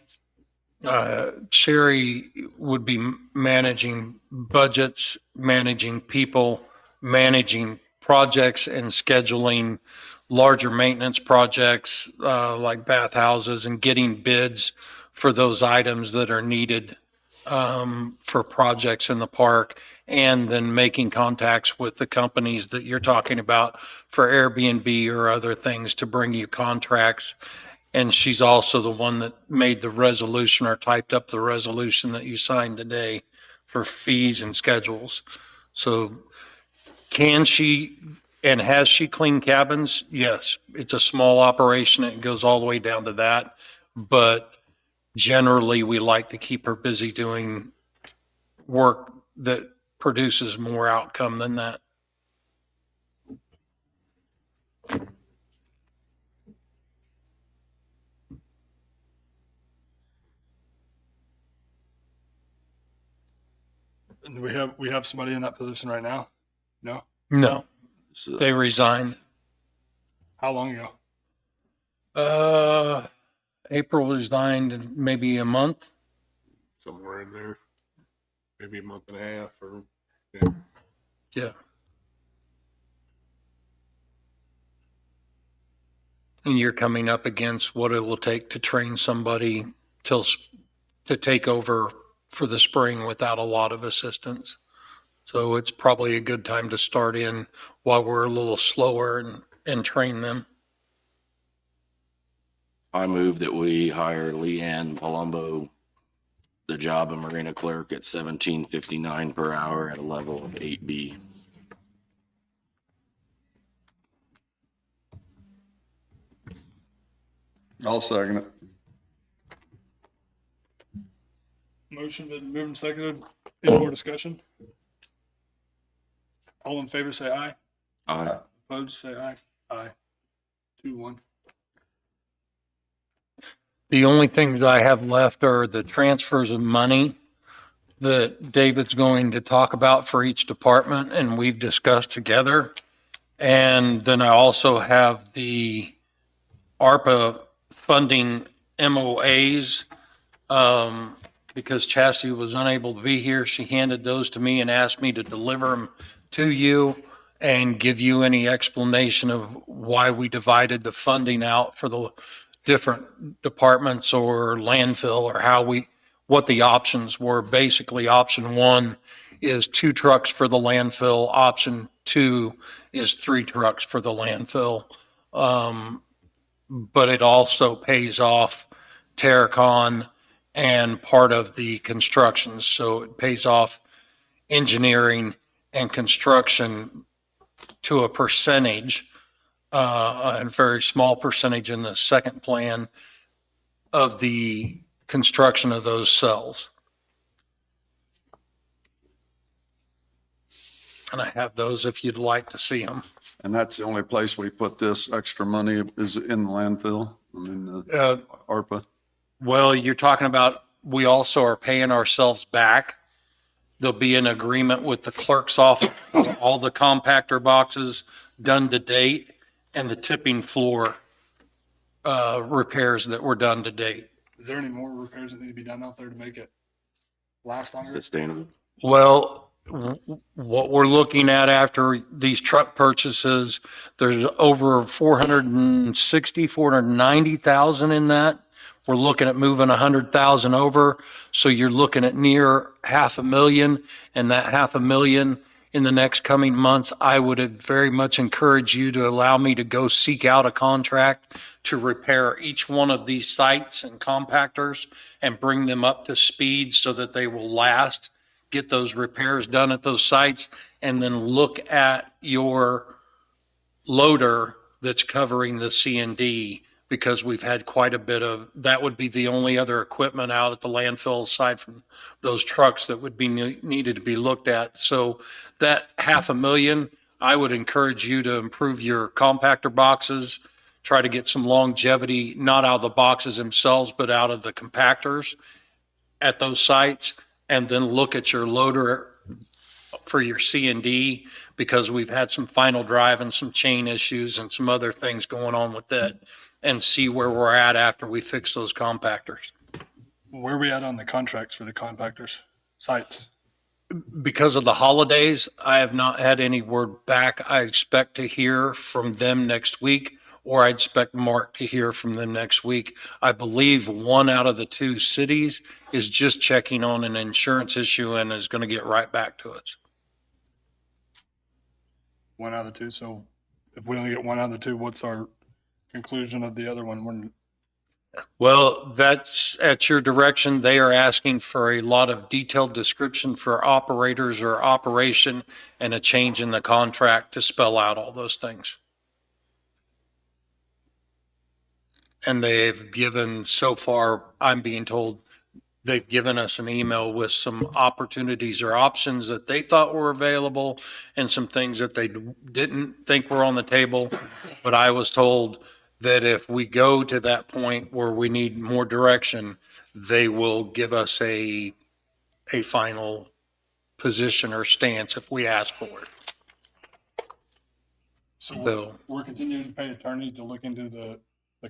Sherry would be managing budgets, managing people, managing projects, and scheduling larger maintenance projects like bathhouses, and getting bids for those items that are needed for projects in the park, and then making contacts with the companies that you're talking about for Airbnb or other things to bring you contracts. And she's also the one that made the resolution or typed up the resolution that you signed today for fees and schedules. So can she and has she cleaned cabins? Yes. It's a small operation. It goes all the way down to that. But generally, we like to keep her busy doing work that produces more outcome than that. And we have somebody in that position right now? No? No, So they resigned. How long ago? April resigned in maybe a month. Somewhere in there, maybe a month and a half, or Yeah. And you're coming up against what it will take to train somebody to take over for the spring without a lot of assistance. So it's probably a good time to start in while we're a little slower and train them. I move that we hire Leanne Palumbo, the job of marina clerk, at $17.59 per hour at a level of 8B. I'll second it. Motion been moved and seconded. Any more discussion? All in favor, say aye. Aye. Opposed, say aye. Aye. 2-1. The only things I have left are the transfers of money that David's going to talk about for each department, and we've discussed together. And then I also have the ARPA funding MOAs. Because Chastity was unable to be here, she handed those to me and asked me to deliver them to you and give you any explanation of why we divided the funding out for the different departments or landfill, or what the options were. Basically, option 1 is 2 trucks for the landfill. Option 2 is 3 trucks for the landfill. But it also pays off Terracon and part of the construction. So it pays off engineering and construction to a percentage, a very small percentage in the second plan of the construction of those cells. And I have those if you'd like to see them. And that's the only place we put this extra money is in the landfill, I mean, the ARPA. Well, you're talking about, we also are paying ourselves back. There'll be an agreement with the clerk's office, all the compactor boxes done to date and the tipping floor repairs that were done to date. Is there any more repairs that need to be done out there to make it last longer? Sustainable. Well, what we're looking at after these truck purchases, there's over 490,000 in that. We're looking at moving 100,000 over. So you're looking at near 500,000, and that 500,000 in the next coming months, I would very much encourage you to allow me to go seek out a contract to repair each one of these sites and compactors and bring them up to speed so that they will last. Get those repairs done at those sites, and then look at your loader that's covering the C&D, because we've had quite a bit of, that would be the only other equipment out at the landfill aside from those trucks that would be needed to be looked at. So that 500,000, I would encourage you to improve your compactor boxes, try to get some longevity, not out of the boxes themselves, but out of the compactors at those sites. And then look at your loader for your C&D, because we've had some final drive and some chain issues and some other things going on with that, and see where we're at after we fix those compactors. Where are we at on the contracts for the compactors sites? Because of the holidays, I have not had any word back. I expect to hear from them next week, or I expect Mark to hear from them next week. I believe one out of the two cities is just checking on an insurance issue and is going to get right back to us. One out of the two. So if we only get one out of the two, what's our conclusion of the other one? Well, that's at your direction. They are asking for a lot of detailed description for operators or operation, and a change in the contract to spell out all those things. And they've given, so far, I'm being told, they've given us an email with some opportunities or options that they thought were available and some things that they didn't think were on the table. But I was told that if we go to that point where we need more direction, they will give us a final position or stance if we ask for it. So we're continuing to pay attorney to look into the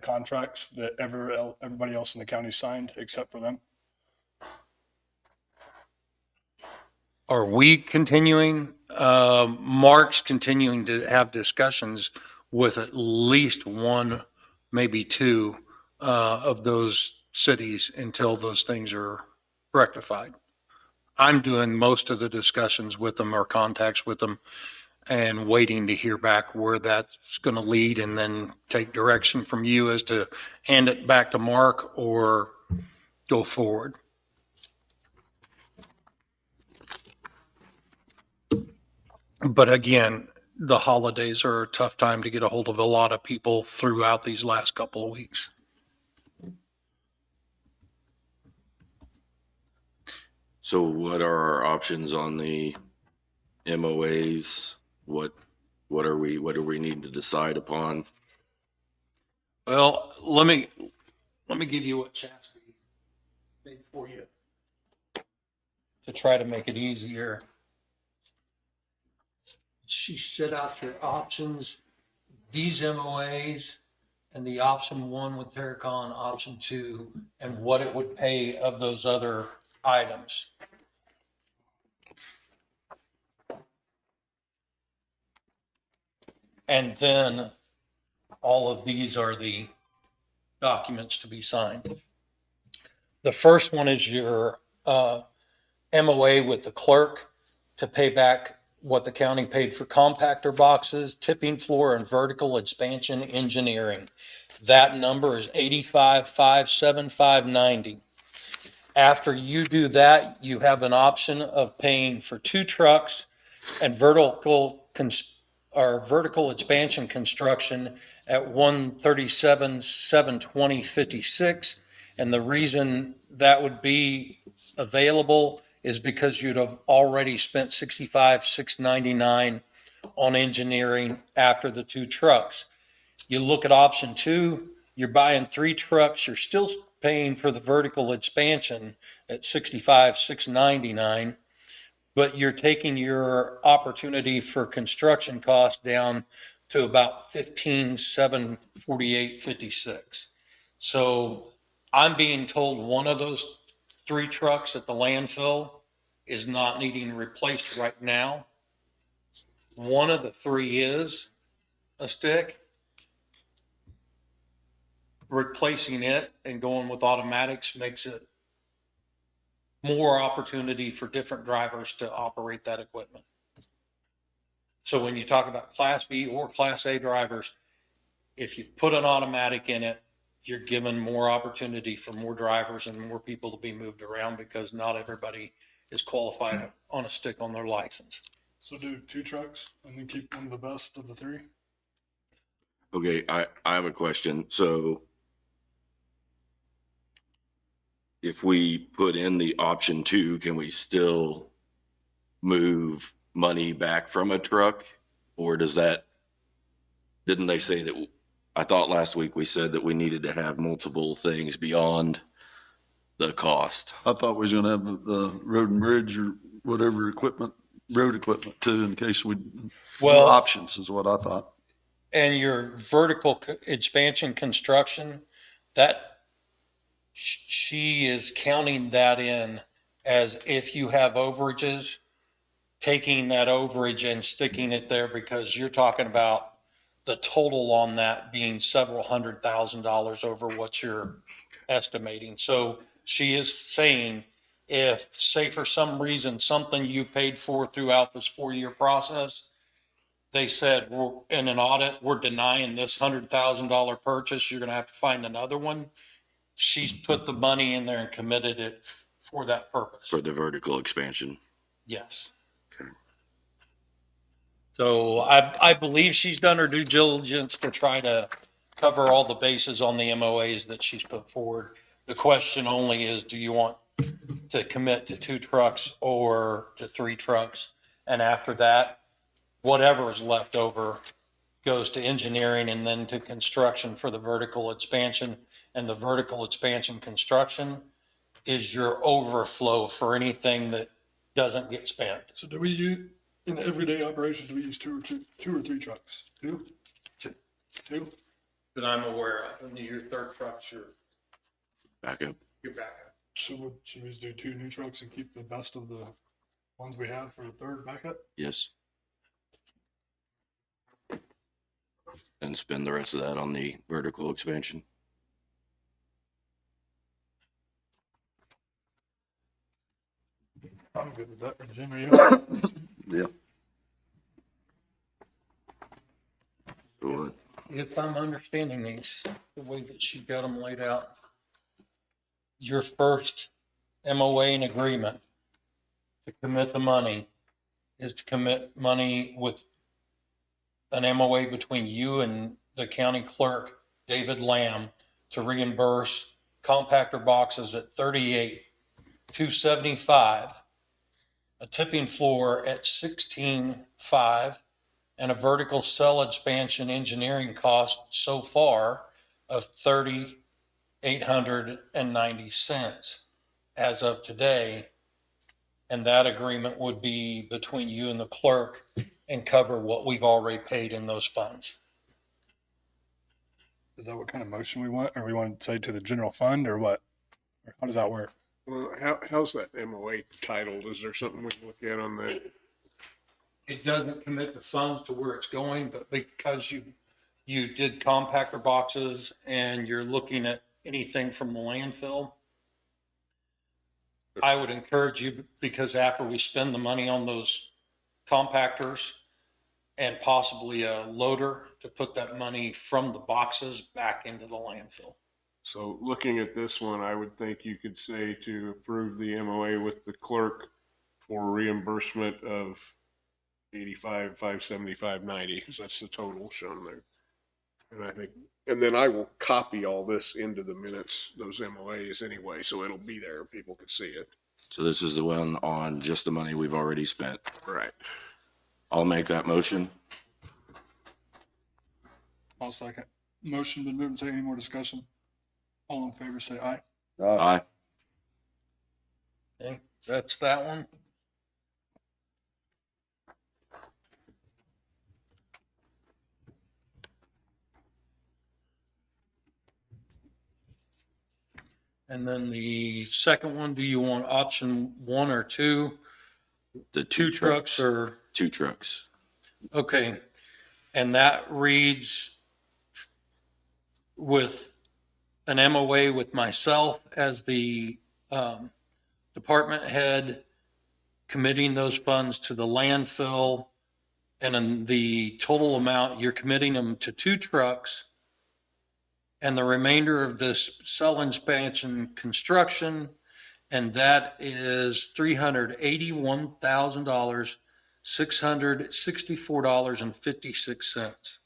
contracts that everybody else in the county signed except for them. Are we continuing? Mark's continuing to have discussions with at least one, maybe two of those cities until those things are rectified. I'm doing most of the discussions with them or contacts with them, and waiting to hear back where that's going to lead, and then take direction from you as to hand it back to Mark or go forward. But again, the holidays are a tough time to get a hold of a lot of people throughout these last couple of weeks. So what are our options on the MOAs? What do we need to decide upon? Well, let me give you what Chastity made for you to try to make it easier. She set out your options, these MOAs, and the option one with Terracon, option two, and what it would pay of those other items. And then all of these are the documents to be signed. The first one is your MOA with the clerk to pay back what the county paid for compactor boxes, tipping floor, and vertical expansion engineering. That number is 85,575.90. After you do that, you have an option of paying for 2 trucks and vertical expansion construction at 137,720.56. And the reason that would be available is because you'd have already spent 65,699 on engineering after the 2 trucks. You look at option 2, you're buying 3 trucks, you're still paying for the vertical expansion at 65,699, but you're taking your opportunity for construction costs down to about 15,748.56. So I'm being told one of those 3 trucks at the landfill is not needing replaced right now. One of the 3 is a stick. Replacing it and going with automatics makes it more opportunity for different drivers to operate that equipment. So when you talk about Class B or Class A drivers, if you put an automatic in it, you're given more opportunity for more drivers and more people to be moved around because not everybody is qualified on a stick on their license. So do 2 trucks and then keep one of the best of the 3? Okay, I have a question. So if we put in the option 2, can we still move money back from a truck? Or didn't they say that, I thought last week we said that we needed to have multiple things beyond the cost. I thought we was gonna have the road and bridge or whatever road equipment too, in case Well- options is what I thought. And your vertical expansion construction, that she is counting that in as if you have overages, taking that overage and sticking it there because you're talking about the total on that being several $100,000 over what you're estimating. So she is saying if, say for some reason, something you paid for throughout this 4-year process, they said, we're in an audit, we're denying this $100,000 purchase, you're going to have to find another one. She's put the money in there and committed it for that purpose. For the vertical expansion. Yes. Okay. So I believe she's done her due diligence to try to cover all the bases on the MOAs that she's put forward. The question only is, do you want to commit to 2 trucks or to 3 trucks? And after that, whatever is left over goes to engineering and then to construction for the vertical expansion. And the vertical expansion construction is your overflow for anything that doesn't get spent. So do we use, in the everyday operations, do we use 2 or 3 trucks? 2? 2? That I'm aware of. And your 3rd truck's your Backup. backup. Should we just do 2 new trucks and keep the best of the ones we have for the 3rd backup? Yes. And spend the rest of that on the vertical expansion. I'm good with that. Jim, are you? Yeah. Go If I'm understanding these, the way that she got them laid out, your first MOA and agreement to commit the money is to commit money with an MOA between you and the county clerk, David Lamb, to reimburse compactor boxes at $38,275, a tipping floor at $16,500, and a vertical cell expansion engineering cost so far of $3,890 as of today. And that agreement would be between you and the clerk and cover what we've already paid in those funds. Is that what kind of motion we want? Or we want to say to the general fund or what? Or how does that work? Well, how's that MOA titled? Is there something we can look at on that? It doesn't commit the funds to where it's going, but because you did compactor boxes and you're looking at anything from the landfill, I would encourage you, because after we spend the money on those compactors, and possibly a loader to put that money from the boxes back into the landfill. So looking at this one, I would think you could say to approve the MOA with the clerk for reimbursement of 85, 575, 90, because that's the total shown there. And I think, and then I will copy all this into the minutes, those MOAs anyway, so it'll be there, people can see it. So this is the one on just the money we've already spent. Right. I'll make that motion. I'll second. Motion been moved and seconded. Any more discussion? All in favor, say aye. Aye. Okay, that's that one. And then the second one, do you want option 1 or 2? The Two trucks or, 2 trucks. okay. And that reads with an MOA with myself as the department head, committing those funds to the landfill. And then the total amount, you're committing them to 2 trucks. And the remainder of this cell expansion construction, and that is $381,000, $664.56.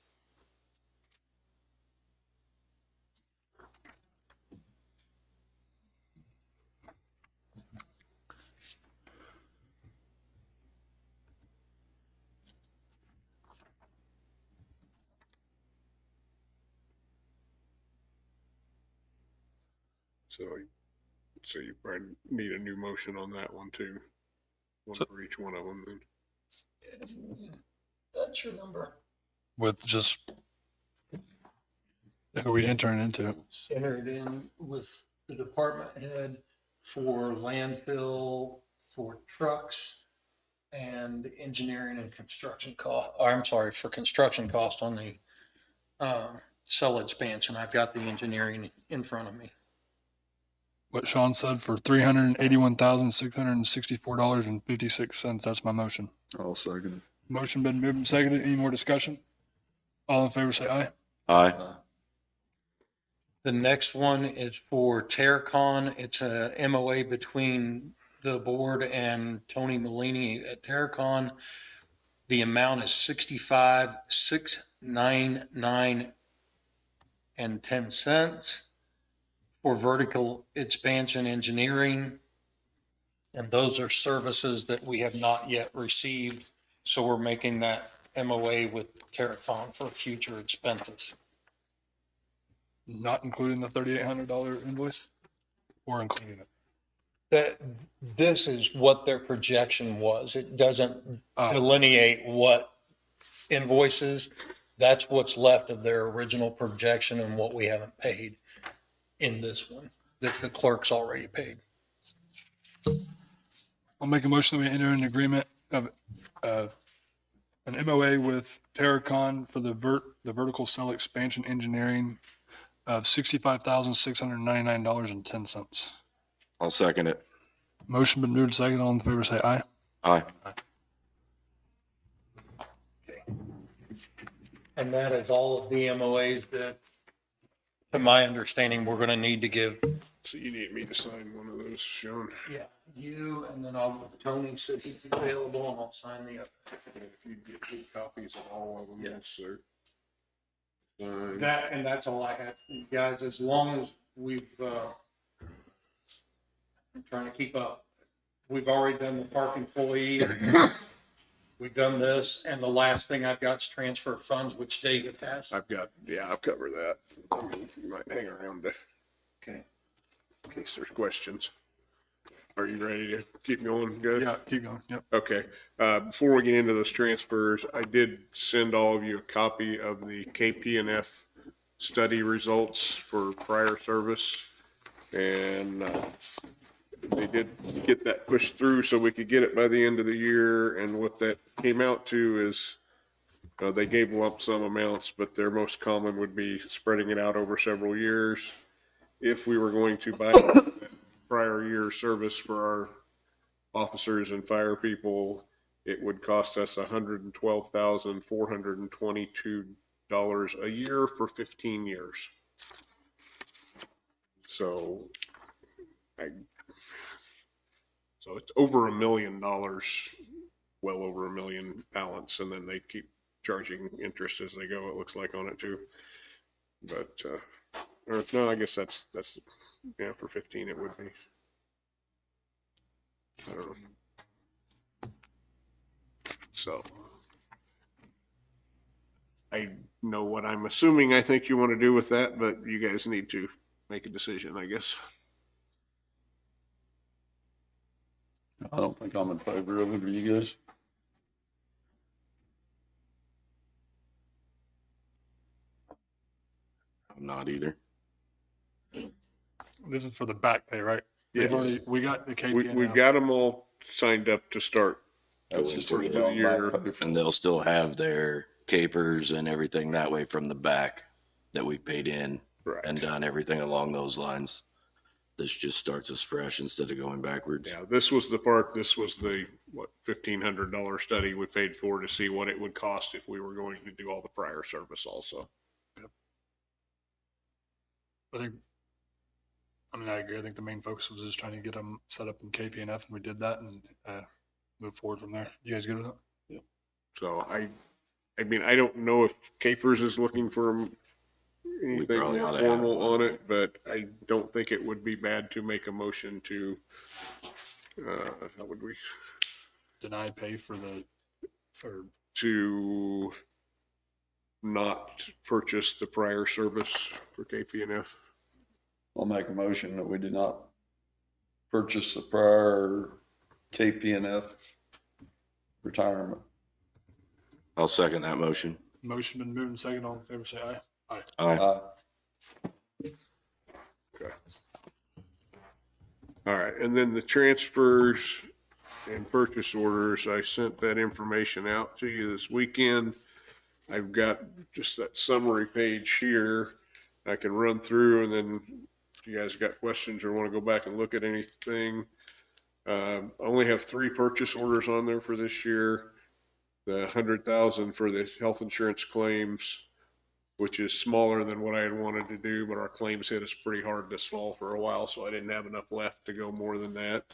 So you probably need a new motion on that one too. One for each one of them then. That's your number. With just who we entering into. Enter it in with the department head for landfill, for trucks, and engineering and construction cost, or I'm sorry, for construction cost on the cell expansion. I've got the engineering in front of me. What Sean said for $381,664.56. That's my motion. I'll second it. Motion been moved and seconded. Any more discussion? All in favor, say aye. Aye. The next one is for Terracon. It's a MOA between the board and Tony Malini at Terracon. The amount is $65,699.10 for vertical expansion engineering. And those are services that we have not yet received. So we're making that MOA with Terracon for future expenses. Not including the $3,800 invoice, or including it? That this is what their projection was. It doesn't delineate what invoices. That's what's left of their original projection and what we haven't paid in this one that the clerk's already paid. I'll make a motion that we enter an agreement of an MOA with Terracon for the vertical cell expansion engineering of $65,699.10. I'll second it. Motion been moved and seconded. All in favor, say aye. Aye. Okay. And that is all of the MOAs that, to my understanding, we're going to need to give. So you need me to sign one of those, Sean? Yeah, you, and then Tony said he'd be available, and I'll sign the other. If you get 2 copies of all of them, yes, sir. That, and that's all I had for you guys, as long as we've, I'm trying to keep up. We've already done the park employee. We've done this, and the last thing I've got is transfer funds, which David has. I've covered that. I mean, you might hang around to, Okay. in case there's questions. Are you ready to keep going? Good? Yeah, keep going. Yep. Okay. Before we get into those transfers, I did send all of you a copy of the KP&F study results for prior service. And they did get that pushed through so we could get it by the end of the year. And what that came out to is they gave lump sum amounts, but their most common would be spreading it out over several years. If we were going to buy prior year service for our officers and fire people, it would cost us $112,422 a year for 15 years. So so it's over $1 million, well over $1 million balance, and then they keep charging interest as they go, it looks like, on it too. But, or no, I guess that's, yeah, for 15 it would be. I don't know. So I know what I'm assuming I think you want to do with that, but you guys need to make a decision, I guess. I don't think I'm in favor of it. Are you guys? I'm not either. This is for the back pay, right? They've Yeah. already, we got the We KPN. got them all signed up to start. That's just a First of the year. And they'll still have their capers and everything that way from the back that we've paid in Right. and done everything along those lines. This just starts us fresh instead of going backwards. Yeah, this was the part, this was the, what, $1,500 study we paid for to see what it would cost if we were going to do all the prior service also. I think, I mean, I agree. I think the main focus was just trying to get them set up in KPNF, and we did that and move forward from there. You guys good with that? So I mean, I don't know if Capers is looking for anything probably ought to have formal one. on it, but I don't think it would be bad to make a motion to, how would we, Deny pay for the, or to not purchase the prior service for KPNF. I'll make a motion that we did not purchase the prior KPNF retirement. I'll second that motion. motion been moved and second, all in favor, say aye. Aye. Aye. Okay. All right, and then the transfers and purchase orders, I sent that information out to you this weekend. I've got just that summary page here. I can run through, and then if you guys got questions or want to go back and look at anything. I only have 3 purchase orders on there for this year. The 100,000 for the health insurance claims, which is smaller than what I had wanted to do, but our claims hit us pretty hard this fall for a while, so I didn't have enough left to go more than that.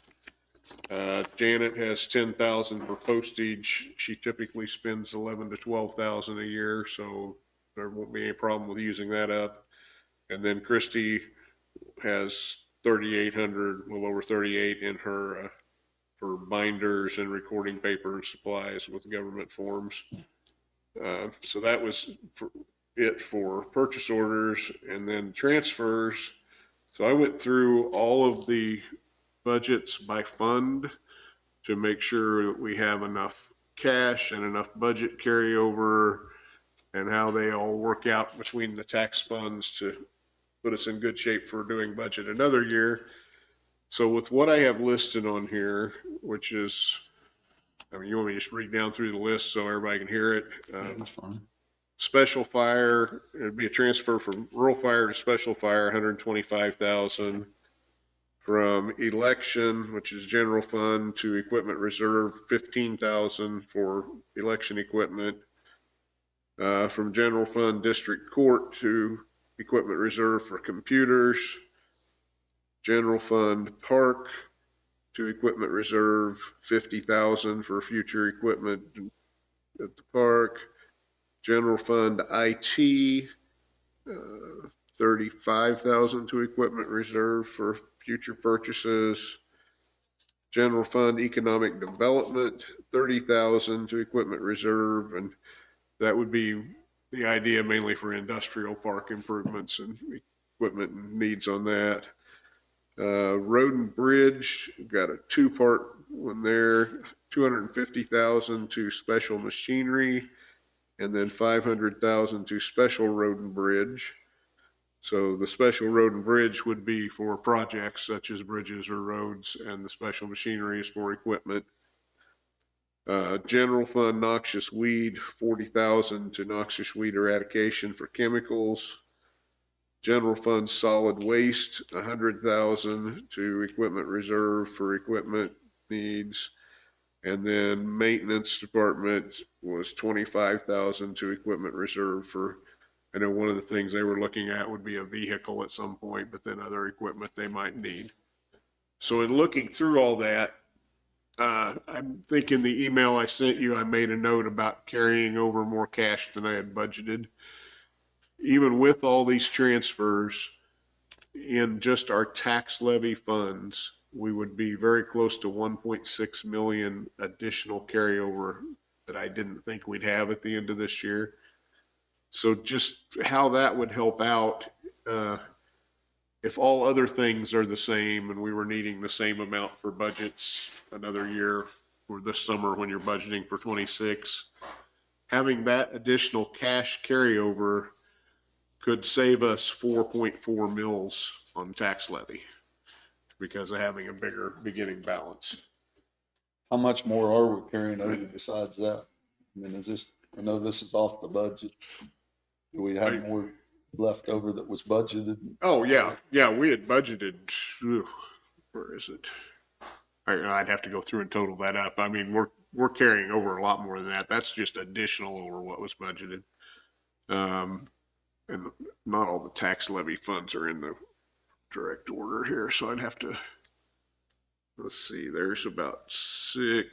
Janet has 10,000 for postage. She typically spends 11 to 12,000 a year, so there won't be any problem with using that up. And then Christy has 3,800, a little over 38 in her for binders and recording paper and supplies with government forms. So that was it for purchase orders, and then transfers. So I went through all of the budgets by fund to make sure that we have enough cash and enough budget carryover, and how they all work out between the tax funds to put us in good shape for doing budget another year. So with what I have listed on here, which is, I mean, you want me to just read down through the list so everybody can hear it? That's fine. Special fire, it'd be a transfer from rural fire to special fire, 125,000. From election, which is general fund, to equipment reserve, 15,000 for election equipment. From general fund district court to equipment reserve for computers. General fund park to equipment reserve, 50,000 for future equipment at the park. General fund IT, 35,000 to equipment reserve for future purchases. General fund economic development, 30,000 to equipment reserve, and that would be the idea mainly for industrial park improvements and equipment needs on that. Road and bridge, got a 2-part one there, 250,000 to special machinery, and then 500,000 to special road and bridge. So the special road and bridge would be for projects such as bridges or roads, and the special machinery is for equipment. General fund noxious weed, 40,000 to noxious weed eradication for chemicals. General fund solid waste, 100,000 to equipment reserve for equipment needs. And then maintenance department was 25,000 to equipment reserve for, I know one of the things they were looking at would be a vehicle at some point, but then other equipment they might need. So in looking through all that, I'm thinking the email I sent you, I made a note about carrying over more cash than I had budgeted. Even with all these transfers in just our tax levy funds, we would be very close to 1.6 million additional carryover that I didn't think we'd have at the end of this year. So just how that would help out, if all other things are the same and we were needing the same amount for budgets another year or this summer when you're budgeting for 26, having that additional cash carryover could save us 4.4 mils on tax levy because of having a bigger beginning balance. How much more are we carrying over besides that? I mean, is this, I know this is off the budget. Do we have more left over that was budgeted? Oh, yeah. Yeah, we had budgeted, where is it? I'd have to go through and total that up. I mean, we're carrying over a lot more than that. That's just additional over what was budgeted. And not all the tax levy funds are in the direct order here, so I'd have to, let's see, there's about 6,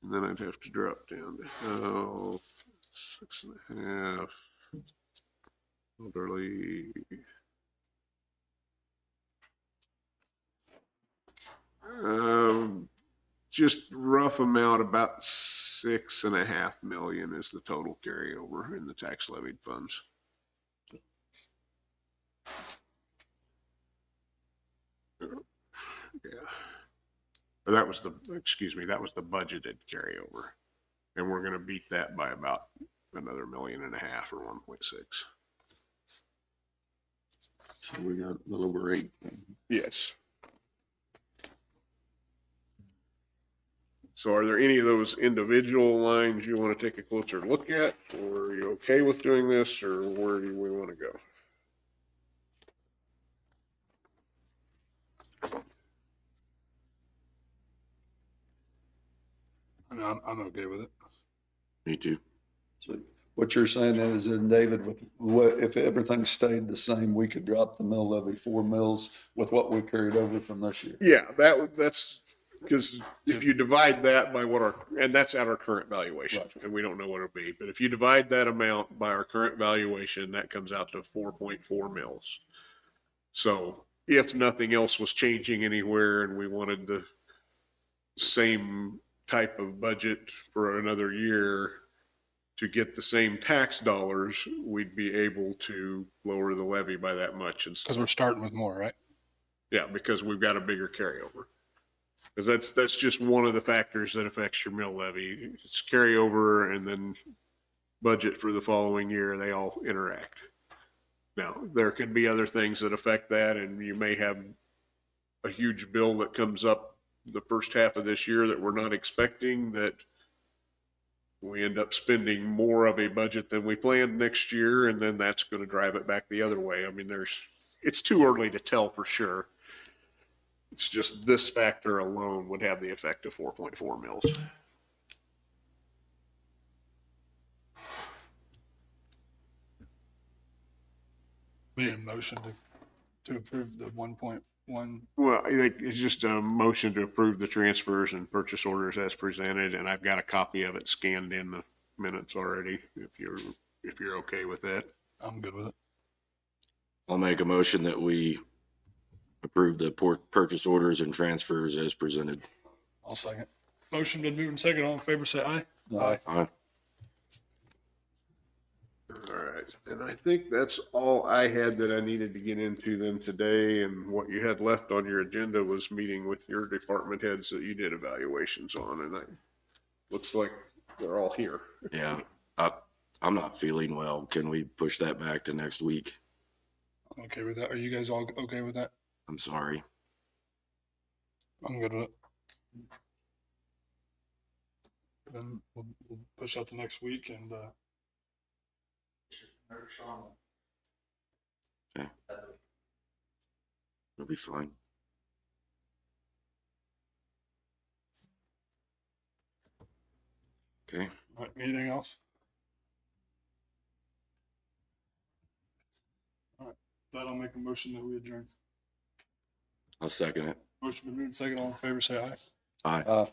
and then I'd have to drop down to 6.5. Elderly. Just rough amount, about 6.5 million is the total carryover in the tax levied funds. Yeah. Or that was the budgeted carryover. And we're going to beat that by about another 1.5 million or 1.6. So we got a little over 8. Yes. So are there any of those individual lines you want to take a closer look at, or are you okay with doing this, or where do we want to go? I mean, I'm okay with it. Me too. So what you're saying is then, David, with what, if everything stayed the same, we could drop the mill levy 4 mils with what we carried over from this year? Yeah, that's because if you divide that by and that's at our current valuation, Right. and we don't know what it'll be, but if you divide that amount by our current valuation, that comes out to 4.4 mils. So if nothing else was changing anywhere and we wanted the same type of budget for another year to get the same tax dollars, we'd be able to lower the levy by that much. Because we're starting with more, right? Yeah, because we've got a bigger carryover. Because that's just one of the factors that affects your mill levy. It's carryover and then budget for the following year. They all interact. Now, there can be other things that affect that, and you may have a huge bill that comes up the first half of this year that we're not expecting, that we end up spending more of a budget than we planned next year, and then that's going to drive it back the other way. I mean, it's too early to tell for sure. It's just this factor alone would have the effect of 4.4 mils. We need a motion to approve the 1.1. Well, I think it's just a motion to approve the transfers and purchase orders as presented, and I've got a copy of it scanned in the minutes already, if you're okay with that. I'm good with it. I'll make a motion that we approve the purchase orders and transfers as presented. I'll second. Motion been moved and second. All in favor, say aye. Aye. Aye. All right, and I think that's all I had that I needed to get into then today, and what you had left on your agenda was meeting with your department heads that you did evaluations on, and looks like they're all here. Yeah. I'm not feeling well. Can we push that back to next week? I'm okay with that. Are you guys all okay with that? I'm sorry. I'm good with it. Then we'll push out the next week and, Okay. It'll be fine. Okay, All right, anything else? All right, that'll make a motion that we adjourn. I'll second it. Motion been moved, second, all in favor, say aye. Aye.